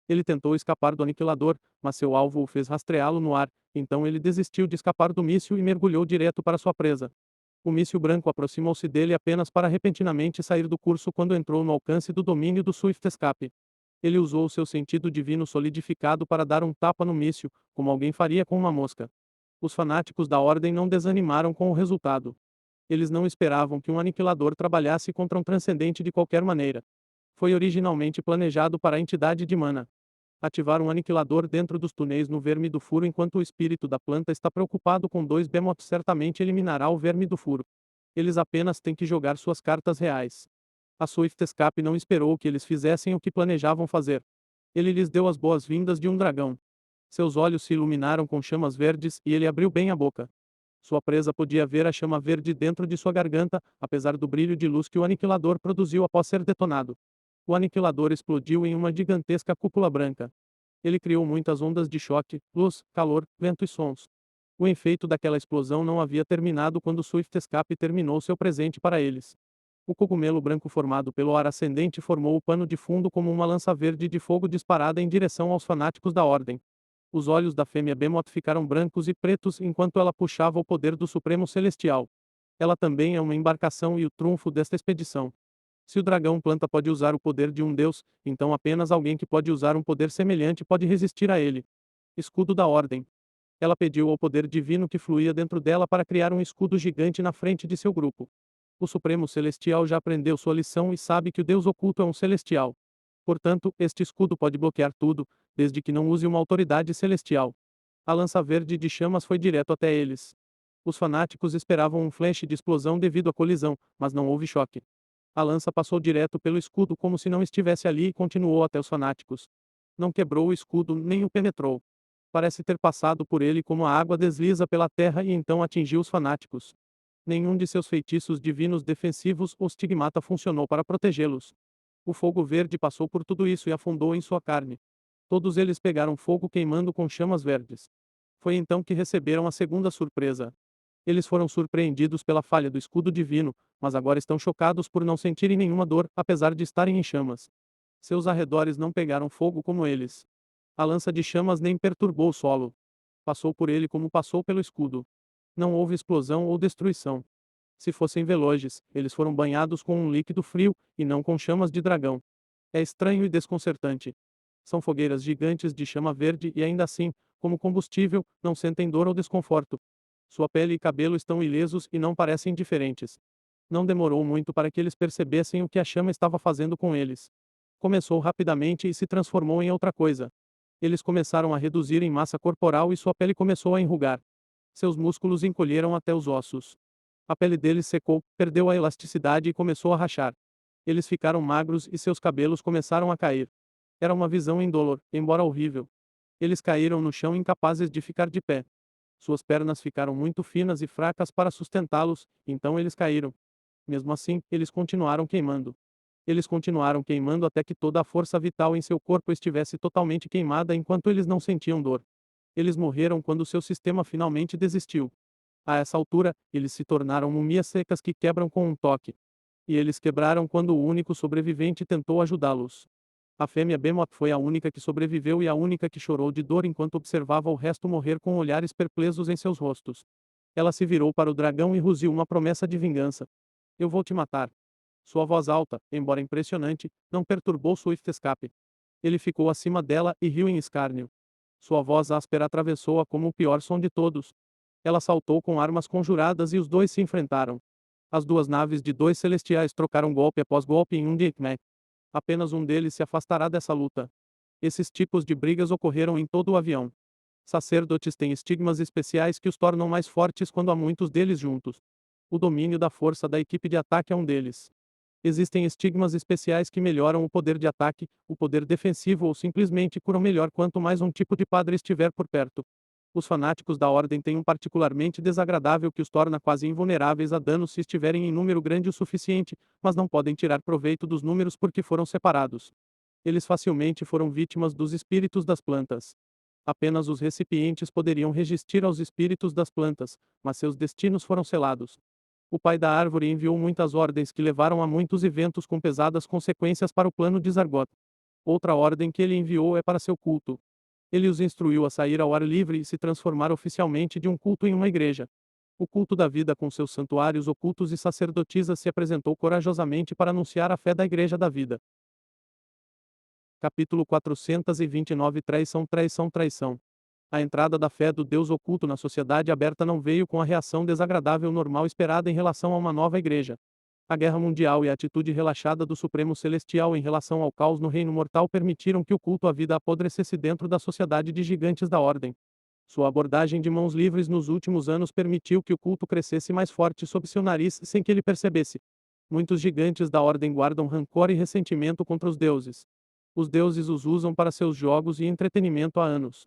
Ele tentou escapar do aniquilador, mas seu alvo o fez rastreá-lo no ar, então ele desistiu de escapar do míssil e mergulhou direto para sua presa. O míssil branco aproximou-se dele apenas para repentinamente sair do curso quando entrou no alcance do domínio do Swift Escape. Ele usou seu sentido divino solidificado para dar um tapa no míssil, como alguém faria com uma mosca. Os fanáticos da ordem não desanimaram com o resultado. Eles não esperavam que um aniquilador trabalhasse contra um transcendente de qualquer maneira. Foi originalmente planejado para a entidade de mana. Ativar um aniquilador dentro dos túneis no verme do furo enquanto o espírito da planta está preocupado com dois behemoths certamente eliminará o verme do furo. Eles apenas têm que jogar suas cartas reais. A Swift Escape não esperou que eles fizessem o que planejavam fazer. Ele lhes deu as boas-vindas de um dragão. Seus olhos se iluminaram com chamas verdes e ele abriu bem a boca. Sua presa podia ver a chama verde dentro de sua garganta, apesar do brilho de luz que o aniquilador produziu após ser detonado. O aniquilador explodiu em uma gigantesca cúpula branca. Ele criou muitas ondas de choque, luz, calor, vento e sons. O efeito daquela explosão não havia terminado quando Swift Escape terminou seu presente para eles. O cogumelo branco formado pelo ar ascendente formou o pano de fundo como uma lança verde de fogo disparada em direção aos fanáticos da ordem. Os olhos da fêmea Behemoth ficaram brancos e pretos enquanto ela puxava o poder do Supremo Celestial. Ela também é uma embarcação e o trunfo desta expedição. Se o dragão planta pode usar o poder de um deus, então apenas alguém que pode usar um poder semelhante pode resistir a ele. Escudo da Ordem. Ela pediu ao poder divino que fluía dentro dela para criar um escudo gigante na frente de seu grupo. O Supremo Celestial já aprendeu sua lição e sabe que o Deus oculto é um celestial. Portanto, este escudo pode bloquear tudo, desde que não use uma autoridade celestial. A lança verde de chamas foi direto até eles. Os fanáticos esperavam um flash de explosão devido à colisão, mas não houve choque. A lança passou direto pelo escudo como se não estivesse ali e continuou até os fanáticos. Não quebrou o escudo nem o penetrou. Parece ter passado por ele como a água desliza pela terra e então atingiu os fanáticos. Nenhum de seus feitiços divinos defensivos ou stigmata funcionou para protegê-los. O fogo verde passou por tudo isso e afundou em sua carne. Todos eles pegaram fogo queimando com chamas verdes. Foi então que receberam a segunda surpresa. Eles foram surpreendidos pela falha do escudo divino, mas agora estão chocados por não sentirem nenhuma dor, apesar de estarem em chamas. Seus arredores não pegaram fogo como eles. A lança de chamas nem perturbou o solo. Passou por ele como passou pelo escudo. Não houve explosão ou destruição. Se fossem velozes, eles foram banhados com um líquido frio, e não com chamas de dragão. É estranho e desconcertante. São fogueiras gigantes de chama verde e ainda assim, como combustível, não sentem dor ou desconforto. Sua pele e cabelo estão ilesos e não parecem diferentes. Não demorou muito para que eles percebessem o que a chama estava fazendo com eles. Começou rapidamente e se transformou em outra coisa. Eles começaram a reduzir em massa corporal e sua pele começou a enrugar. Seus músculos encolheram até os ossos. A pele deles secou, perdeu a elasticidade e começou a rachar. Eles ficaram magros e seus cabelos começaram a cair. Era uma visão indolor, embora horrível. Eles caíram no chão incapazes de ficar de pé. Suas pernas ficaram muito finas e fracas para sustentá-los, então eles caíram. Mesmo assim, eles continuaram queimando. Eles continuaram queimando até que toda a força vital em seu corpo estivesse totalmente queimada enquanto eles não sentiam dor. Eles morreram quando seu sistema finalmente desistiu. A essa altura, eles se tornaram múmias secas que quebram com um toque. E eles quebraram quando o único sobrevivente tentou ajudá-los. A fêmea Behemoth foi a única que sobreviveu e a única que chorou de dor enquanto observava o resto morrer com olhares perplexos em seus rostos. Ela se virou para o dragão e rugiu uma promessa de vingança. Eu vou te matar. Sua voz alta, embora impressionante, não perturbou Swift escape. Ele ficou acima dela e riu em escárnio. Sua voz áspera atravessou-a como o pior som de todos. Ela saltou com armas conjuradas e os dois se enfrentaram. As duas naves de dois celestiais trocaram golpe após golpe em um Dickmack. Apenas um deles se afastará dessa luta. Esses tipos de brigas ocorreram em todo o avião. Sacerdotes têm estigmas especiais que os tornam mais fortes quando há muitos deles juntos. O domínio da força da equipe de ataque é um deles. Existem estigmas especiais que melhoram o poder de ataque, o poder defensivo ou simplesmente curam melhor quanto mais um tipo de padre estiver por perto. Os fanáticos da ordem têm um particularmente desagradável que os torna quase invulneráveis a danos se estiverem em número grande o suficiente, mas não podem tirar proveito dos números porque foram separados. Eles facilmente foram vítimas dos espíritos das plantas. Apenas os recipientes poderiam resistir aos espíritos das plantas, mas seus destinos foram selados. O pai da árvore enviou muitas ordens que levaram a muitos eventos com pesadas consequências para o plano de Zargot. Outra ordem que ele enviou é para seu culto. Ele os instruiu a sair ao ar livre e se transformar oficialmente de um culto em uma igreja. O culto da vida com seus santuários ocultos e sacerdotisas se apresentou corajosamente para anunciar a fé da igreja da vida. Capítulo 429 Traição. A entrada da fé do Deus oculto na sociedade aberta não veio com a reação desagradável normal esperada em relação a uma nova igreja. A guerra mundial e a atitude relaxada do Supremo Celestial em relação ao caos no reino mortal permitiram que o culto à vida apodrecesse dentro da sociedade de gigantes da ordem. Sua abordagem de mãos livres nos últimos anos permitiu que o culto crescesse mais forte sob seu nariz sem que ele percebesse. Muitos gigantes da ordem guardam rancor e ressentimento contra os deuses. Os deuses os usam para seus jogos e entretenimento há anos.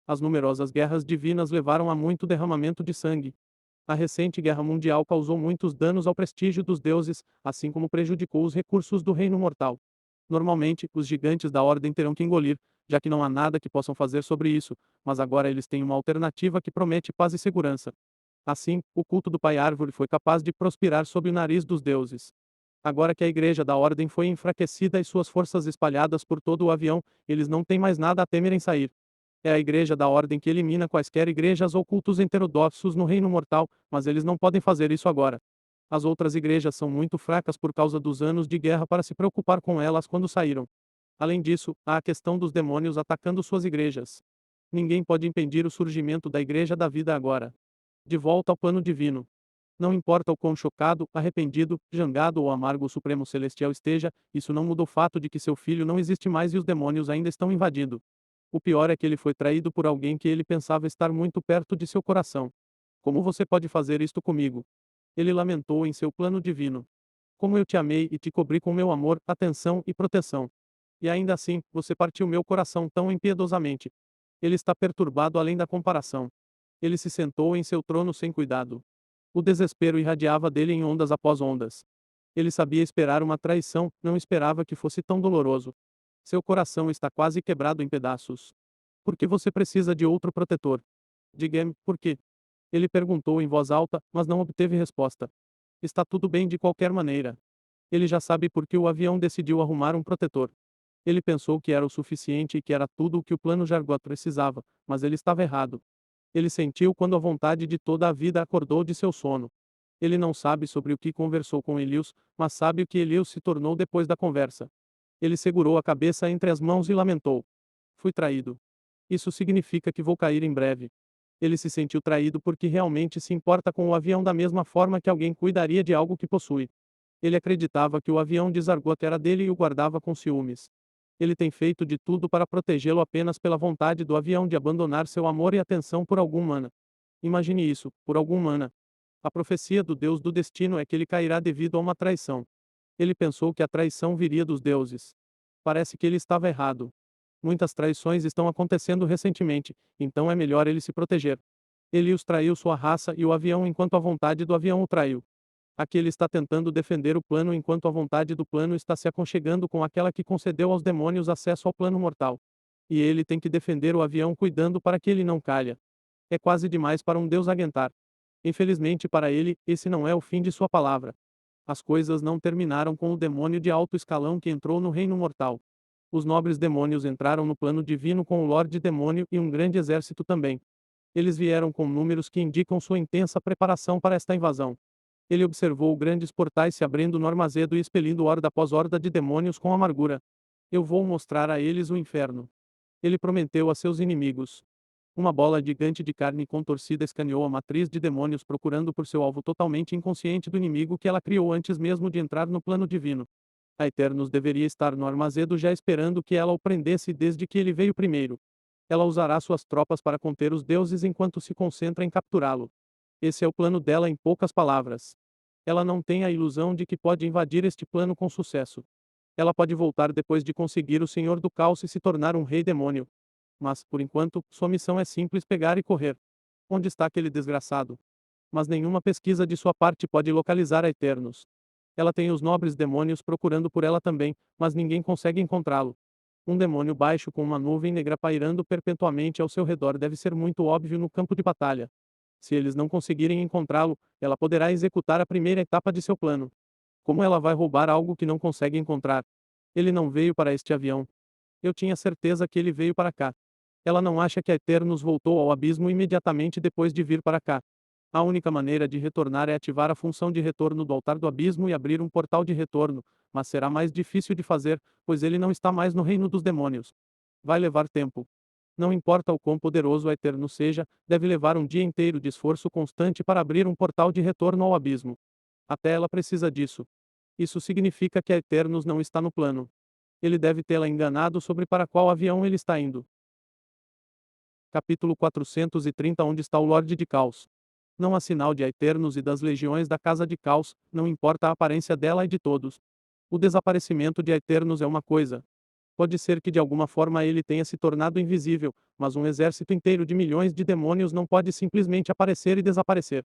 As numerosas guerras divinas levaram a muito derramamento de sangue. A recente guerra mundial causou muitos danos ao prestígio dos deuses, assim como prejudicou os recursos do reino mortal. Normalmente, os gigantes da ordem terão que engolir, já que não há nada que possam fazer sobre isso, mas agora eles têm uma alternativa que promete paz e segurança. Assim, o culto do Pai Árvore foi capaz de prosperar sob o nariz dos deuses. Agora que a igreja da ordem foi enfraquecida e suas forças espalhadas por todo o avião, eles não têm mais nada a temer em sair. É a igreja da ordem que elimina quaisquer igrejas ou cultos heterodoxos no reino mortal, mas eles não podem fazer isso agora. As outras igrejas são muito fracas por causa dos anos de guerra para se preocupar com elas quando saíram. Além disso, há a questão dos demônios atacando suas igrejas. Ninguém pode impedir o surgimento da igreja da vida agora. De volta ao plano divino. Não importa o quão chocado, arrependido, jangado ou amargo o Supremo Celestial esteja, isso não muda o fato de que seu filho não existe mais e os demônios ainda estão invadindo. O pior é que ele foi traído por alguém que ele pensava estar muito perto de seu coração. Como você pode fazer isto comigo? Ele lamentou em seu plano divino. Como eu te amei e te cobri com meu amor, atenção e proteção. E ainda assim, você partiu meu coração tão impiedosamente. Ele está perturbado além da comparação. Ele se sentou em seu trono sem cuidado. O desespero irradiava dele em ondas após ondas. Ele sabia esperar uma traição, não esperava que fosse tão doloroso. Seu coração está quase quebrado em pedaços. Por que você precisa de outro protetor? Diga-me, por quê? Ele perguntou em voz alta, mas não obteve resposta. Está tudo bem de qualquer maneira. Ele já sabe por que o avião decidiu arrumar um protetor. Ele pensou que era o suficiente e que era tudo o que o plano Jargot precisava, mas ele estava errado. Ele sentiu quando a vontade de toda a vida acordou de seu sono. Ele não sabe sobre o que conversou com Elius, mas sabe o que Elius se tornou depois da conversa. Ele segurou a cabeça entre as mãos e lamentou. Fui traído. Isso significa que vou cair em breve. Ele se sentiu traído porque realmente se importa com o avião da mesma forma que alguém cuidaria de algo que possui. Ele acreditava que o avião de Zargot era dele e o guardava com ciúmes. Ele tem feito de tudo para protegê-lo apenas pela vontade do avião de abandonar seu amor e atenção por algum mana. Imagine isso, por algum mana. A profecia do Deus do destino é que ele cairá devido a uma traição. Ele pensou que a traição viria dos deuses. Parece que ele estava errado. Muitas traições estão acontecendo recentemente, então é melhor ele se proteger. Ele os traiu sua raça e o avião enquanto a vontade do avião o traiu. Aqui ele está tentando defender o plano enquanto a vontade do plano está se aconchegando com aquela que concedeu aos demônios acesso ao plano mortal. E ele tem que defender o avião cuidando para que ele não calha. É quase demais para um deus aguentar. Infelizmente para ele, esse não é o fim de sua palavra. As coisas não terminaram com o demônio de alto escalão que entrou no reino mortal. Os nobres demônios entraram no plano divino com o Lorde Demônio e um grande exército também. Eles vieram com números que indicam sua intensa preparação para esta invasão. Ele observou grandes portais se abrindo no armazedo e expelindo horda após horda de demônios com amargura. Eu vou mostrar a eles o inferno. Ele prometeu a seus inimigos. Uma bola gigante de carne contorcida escaneou a matriz de demônios procurando por seu alvo totalmente inconsciente do inimigo que ela criou antes mesmo de entrar no plano divino. A Eternos deveria estar no armazedo já esperando que ela o prendesse desde que ele veio primeiro. Ela usará suas tropas para conter os deuses enquanto se concentra em capturá-lo. Esse é o plano dela em poucas palavras. Ela não tem a ilusão de que pode invadir este plano com sucesso. Ela pode voltar depois de conseguir o Senhor do Caos e se tornar um rei demônio. Mas, por enquanto, sua missão é simples pegar e correr. Onde está aquele desgraçado? Mas nenhuma pesquisa de sua parte pode localizar a Eternos. Ela tem os nobres demônios procurando por ela também, mas ninguém consegue encontrá-lo. Um demônio baixo com uma nuvem negra pairando perpetuamente ao seu redor deve ser muito óbvio no campo de batalha. Se eles não conseguirem encontrá-lo, ela poderá executar a primeira etapa de seu plano. Como ela vai roubar algo que não consegue encontrar? Ele não veio para este avião. Eu tinha certeza que ele veio para cá. Ela não acha que a Eternos voltou ao abismo imediatamente depois de vir para cá. A única maneira de retornar é ativar a função de retorno do altar do abismo e abrir um portal de retorno, mas será mais difícil de fazer, pois ele não está mais no reino dos demônios. Vai levar tempo. Não importa o quão poderoso o Eterno seja, deve levar um dia inteiro de esforço constante para abrir um portal de retorno ao abismo. Até ela precisa disso. Isso significa que a Eternos não está no plano. Ele deve tê-la enganado sobre para qual avião ele está indo. Capítulo 430 Onde está o Lorde de Caos? Não há sinal de Aeternos e das legiões da Casa de Caos, não importa a aparência dela e de todos. O desaparecimento de Aeternos é uma coisa. Pode ser que de alguma forma ele tenha se tornado invisível, mas um exército inteiro de milhões de demônios não pode simplesmente aparecer e desaparecer.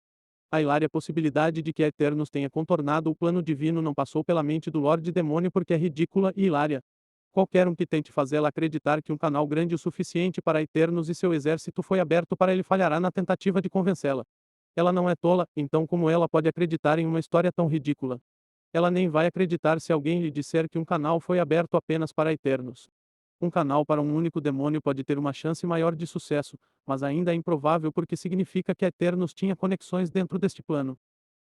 A hilária possibilidade de que Aeternos tenha contornado o plano divino não passou pela mente do Lorde Demônio porque é ridícula e hilária. Qualquer um que tente fazê-la acreditar que um canal grande o suficiente para Aeternos e seu exército foi aberto para ele falhará na tentativa de convencê-la. Ela não é tola, então como ela pode acreditar em uma história tão ridícula? Ela nem vai acreditar se alguém lhe disser que um canal foi aberto apenas para Aeternos. Um canal para um único demônio pode ter uma chance maior de sucesso, mas ainda é improvável porque significa que Aeternos tinha conexões dentro deste plano.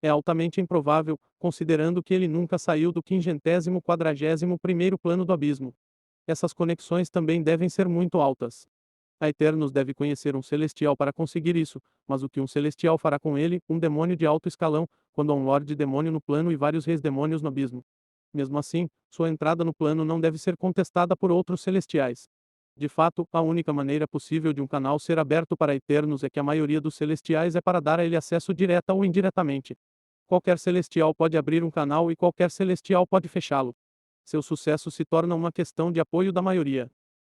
É altamente improvável, considerando que ele nunca saiu do 541º plano do abismo. Essas conexões também devem ser muito altas. A Eternos deve conhecer um celestial para conseguir isso, mas o que um celestial fará com ele, um demônio de alto escalão, quando há um Lorde Demônio no plano e vários reis demônios no abismo? Mesmo assim, sua entrada no plano não deve ser contestada por outros celestiais. De fato, a única maneira possível de um canal ser aberto para Eternos é que a maioria dos celestiais é para dar a ele acesso direta ou indiretamente. Qualquer celestial pode abrir um canal e qualquer celestial pode fechá-lo. Seu sucesso se torna uma questão de apoio da maioria.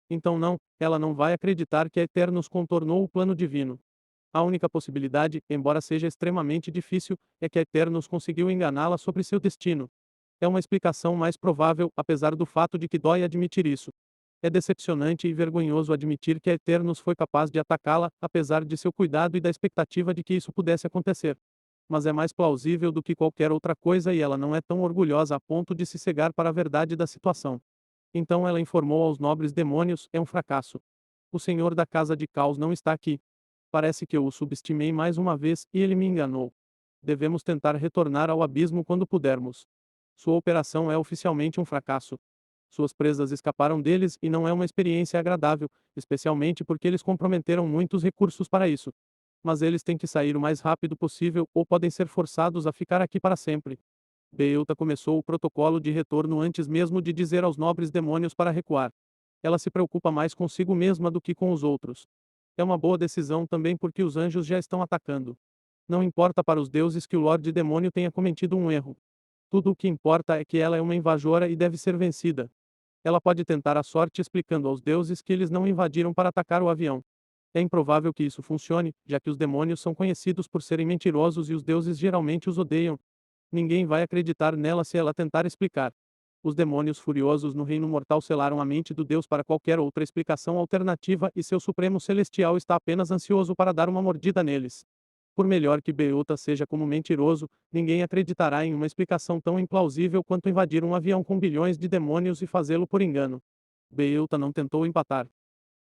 Então não, ela não vai acreditar que a Eternos contornou o plano divino. A única possibilidade, embora seja extremamente difícil, é que a Eternos conseguiu enganá-la sobre seu destino. É uma explicação mais provável, apesar do fato de que dói admitir isso. É decepcionante e vergonhoso admitir que a Eternos foi capaz de atacá-la, apesar de seu cuidado e da expectativa de que isso pudesse acontecer. Mas é mais plausível do que qualquer outra coisa e ela não é tão orgulhosa a ponto de se cegar para a verdade da situação. Então ela informou aos nobres demônios: é um fracasso. O senhor da casa de caos não está aqui. Parece que eu o subestimei mais uma vez e ele me enganou. Devemos tentar retornar ao abismo quando pudermos. Sua operação é oficialmente um fracasso. Suas presas escaparam deles e não é uma experiência agradável, especialmente porque eles comprometeram muitos recursos para isso. Mas eles têm que sair o mais rápido possível ou podem ser forçados a ficar aqui para sempre. Beelta começou o protocolo de retorno antes mesmo de dizer aos nobres demônios para recuar. Ela se preocupa mais consigo mesma do que com os outros. É uma boa decisão também porque os anjos já estão atacando. Não importa para os deuses que o Lorde Demônio tenha cometido um erro. Tudo o que importa é que ela é uma invasora e deve ser vencida. Ela pode tentar a sorte explicando aos deuses que eles não invadiram para atacar o avião. É improvável que isso funcione, já que os demônios são conhecidos por serem mentirosos e os deuses geralmente os odeiam. Ninguém vai acreditar nela se ela tentar explicar. Os demônios furiosos no reino mortal selaram a mente do Deus para qualquer outra explicação alternativa e seu Supremo Celestial está apenas ansioso para dar uma mordida neles. Por melhor que Beota seja como mentiroso, ninguém acreditará em uma explicação tão implausível quanto invadir um avião com bilhões de demônios e fazê-lo por engano. Beota não tentou empatar.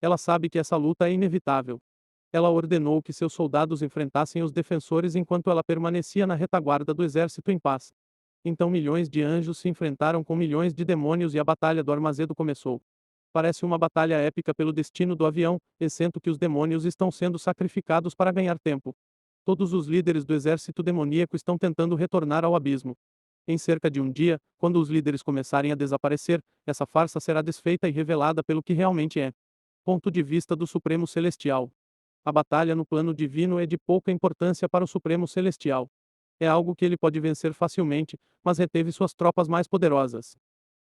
Ela sabe que essa luta é inevitável. Ela ordenou que seus soldados enfrentassem os defensores enquanto ela permanecia na retaguarda do exército em paz. Então milhões de anjos se enfrentaram com milhões de demônios e a batalha do Armazedo começou. Parece uma batalha épica pelo destino do avião, exceto que os demônios estão sendo sacrificados para ganhar tempo. Todos os líderes do exército demoníaco estão tentando retornar ao abismo. Em cerca de um dia, quando os líderes começarem a desaparecer, essa farsa será desfeita e revelada pelo que realmente é. Ponto de vista do Supremo Celestial. A batalha no plano divino é de pouca importância para o Supremo Celestial. É algo que ele pode vencer facilmente, mas reteve suas tropas mais poderosas.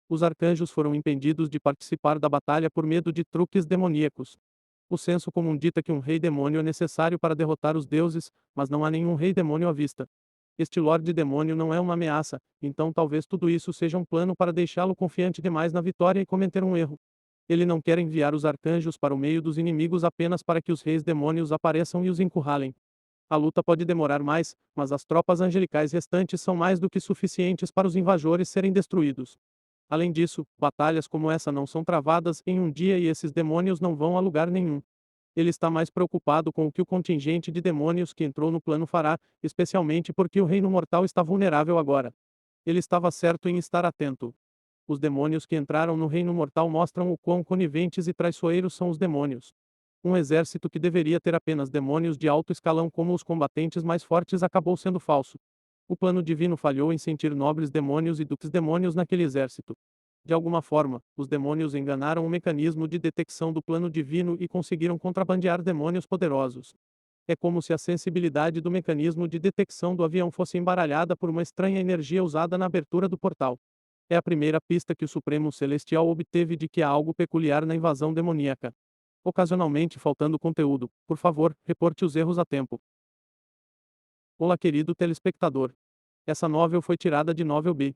Os arcanjos foram impedidos de participar da batalha por medo de truques demoníacos. O senso comum dita que um rei demônio é necessário para derrotar os deuses, mas não há nenhum rei demônio à vista. Este Lorde Demônio não é uma ameaça, então talvez tudo isso seja um plano para deixá-lo confiante demais na vitória e cometer um erro. Ele não quer enviar os arcanjos para o meio dos inimigos apenas para que os reis demônios apareçam e os encurralem. A luta pode demorar mais, mas as tropas angelicais restantes são mais do que suficientes para os invasores serem destruídos. Além disso, batalhas como essa não são travadas em um dia e esses demônios não vão a lugar nenhum. Ele está mais preocupado com o que o contingente de demônios que entrou no plano fará, especialmente porque o reino mortal está vulnerável agora. Ele estava certo em estar atento. Os demônios que entraram no reino mortal mostram o quão coniventes e traiçoeiros são os demônios. Um exército que deveria ter apenas demônios de alto escalão como os combatentes mais fortes acabou sendo falso. O plano divino falhou em sentir nobres demônios e duques demônios naquele exército. De alguma forma, os demônios enganaram o mecanismo de detecção do plano divino e conseguiram contrabandear demônios poderosos. É como se a sensibilidade do mecanismo de detecção do avião fosse embaralhada por uma estranha energia usada na abertura do portal. É a primeira pista que o Supremo Celestial obteve de que há algo peculiar na invasão demoníaca. Ocasionalmente faltando conteúdo, por favor, reporte os erros a tempo. Olá, querido telespectador. Essa novel foi tirada de Novel B.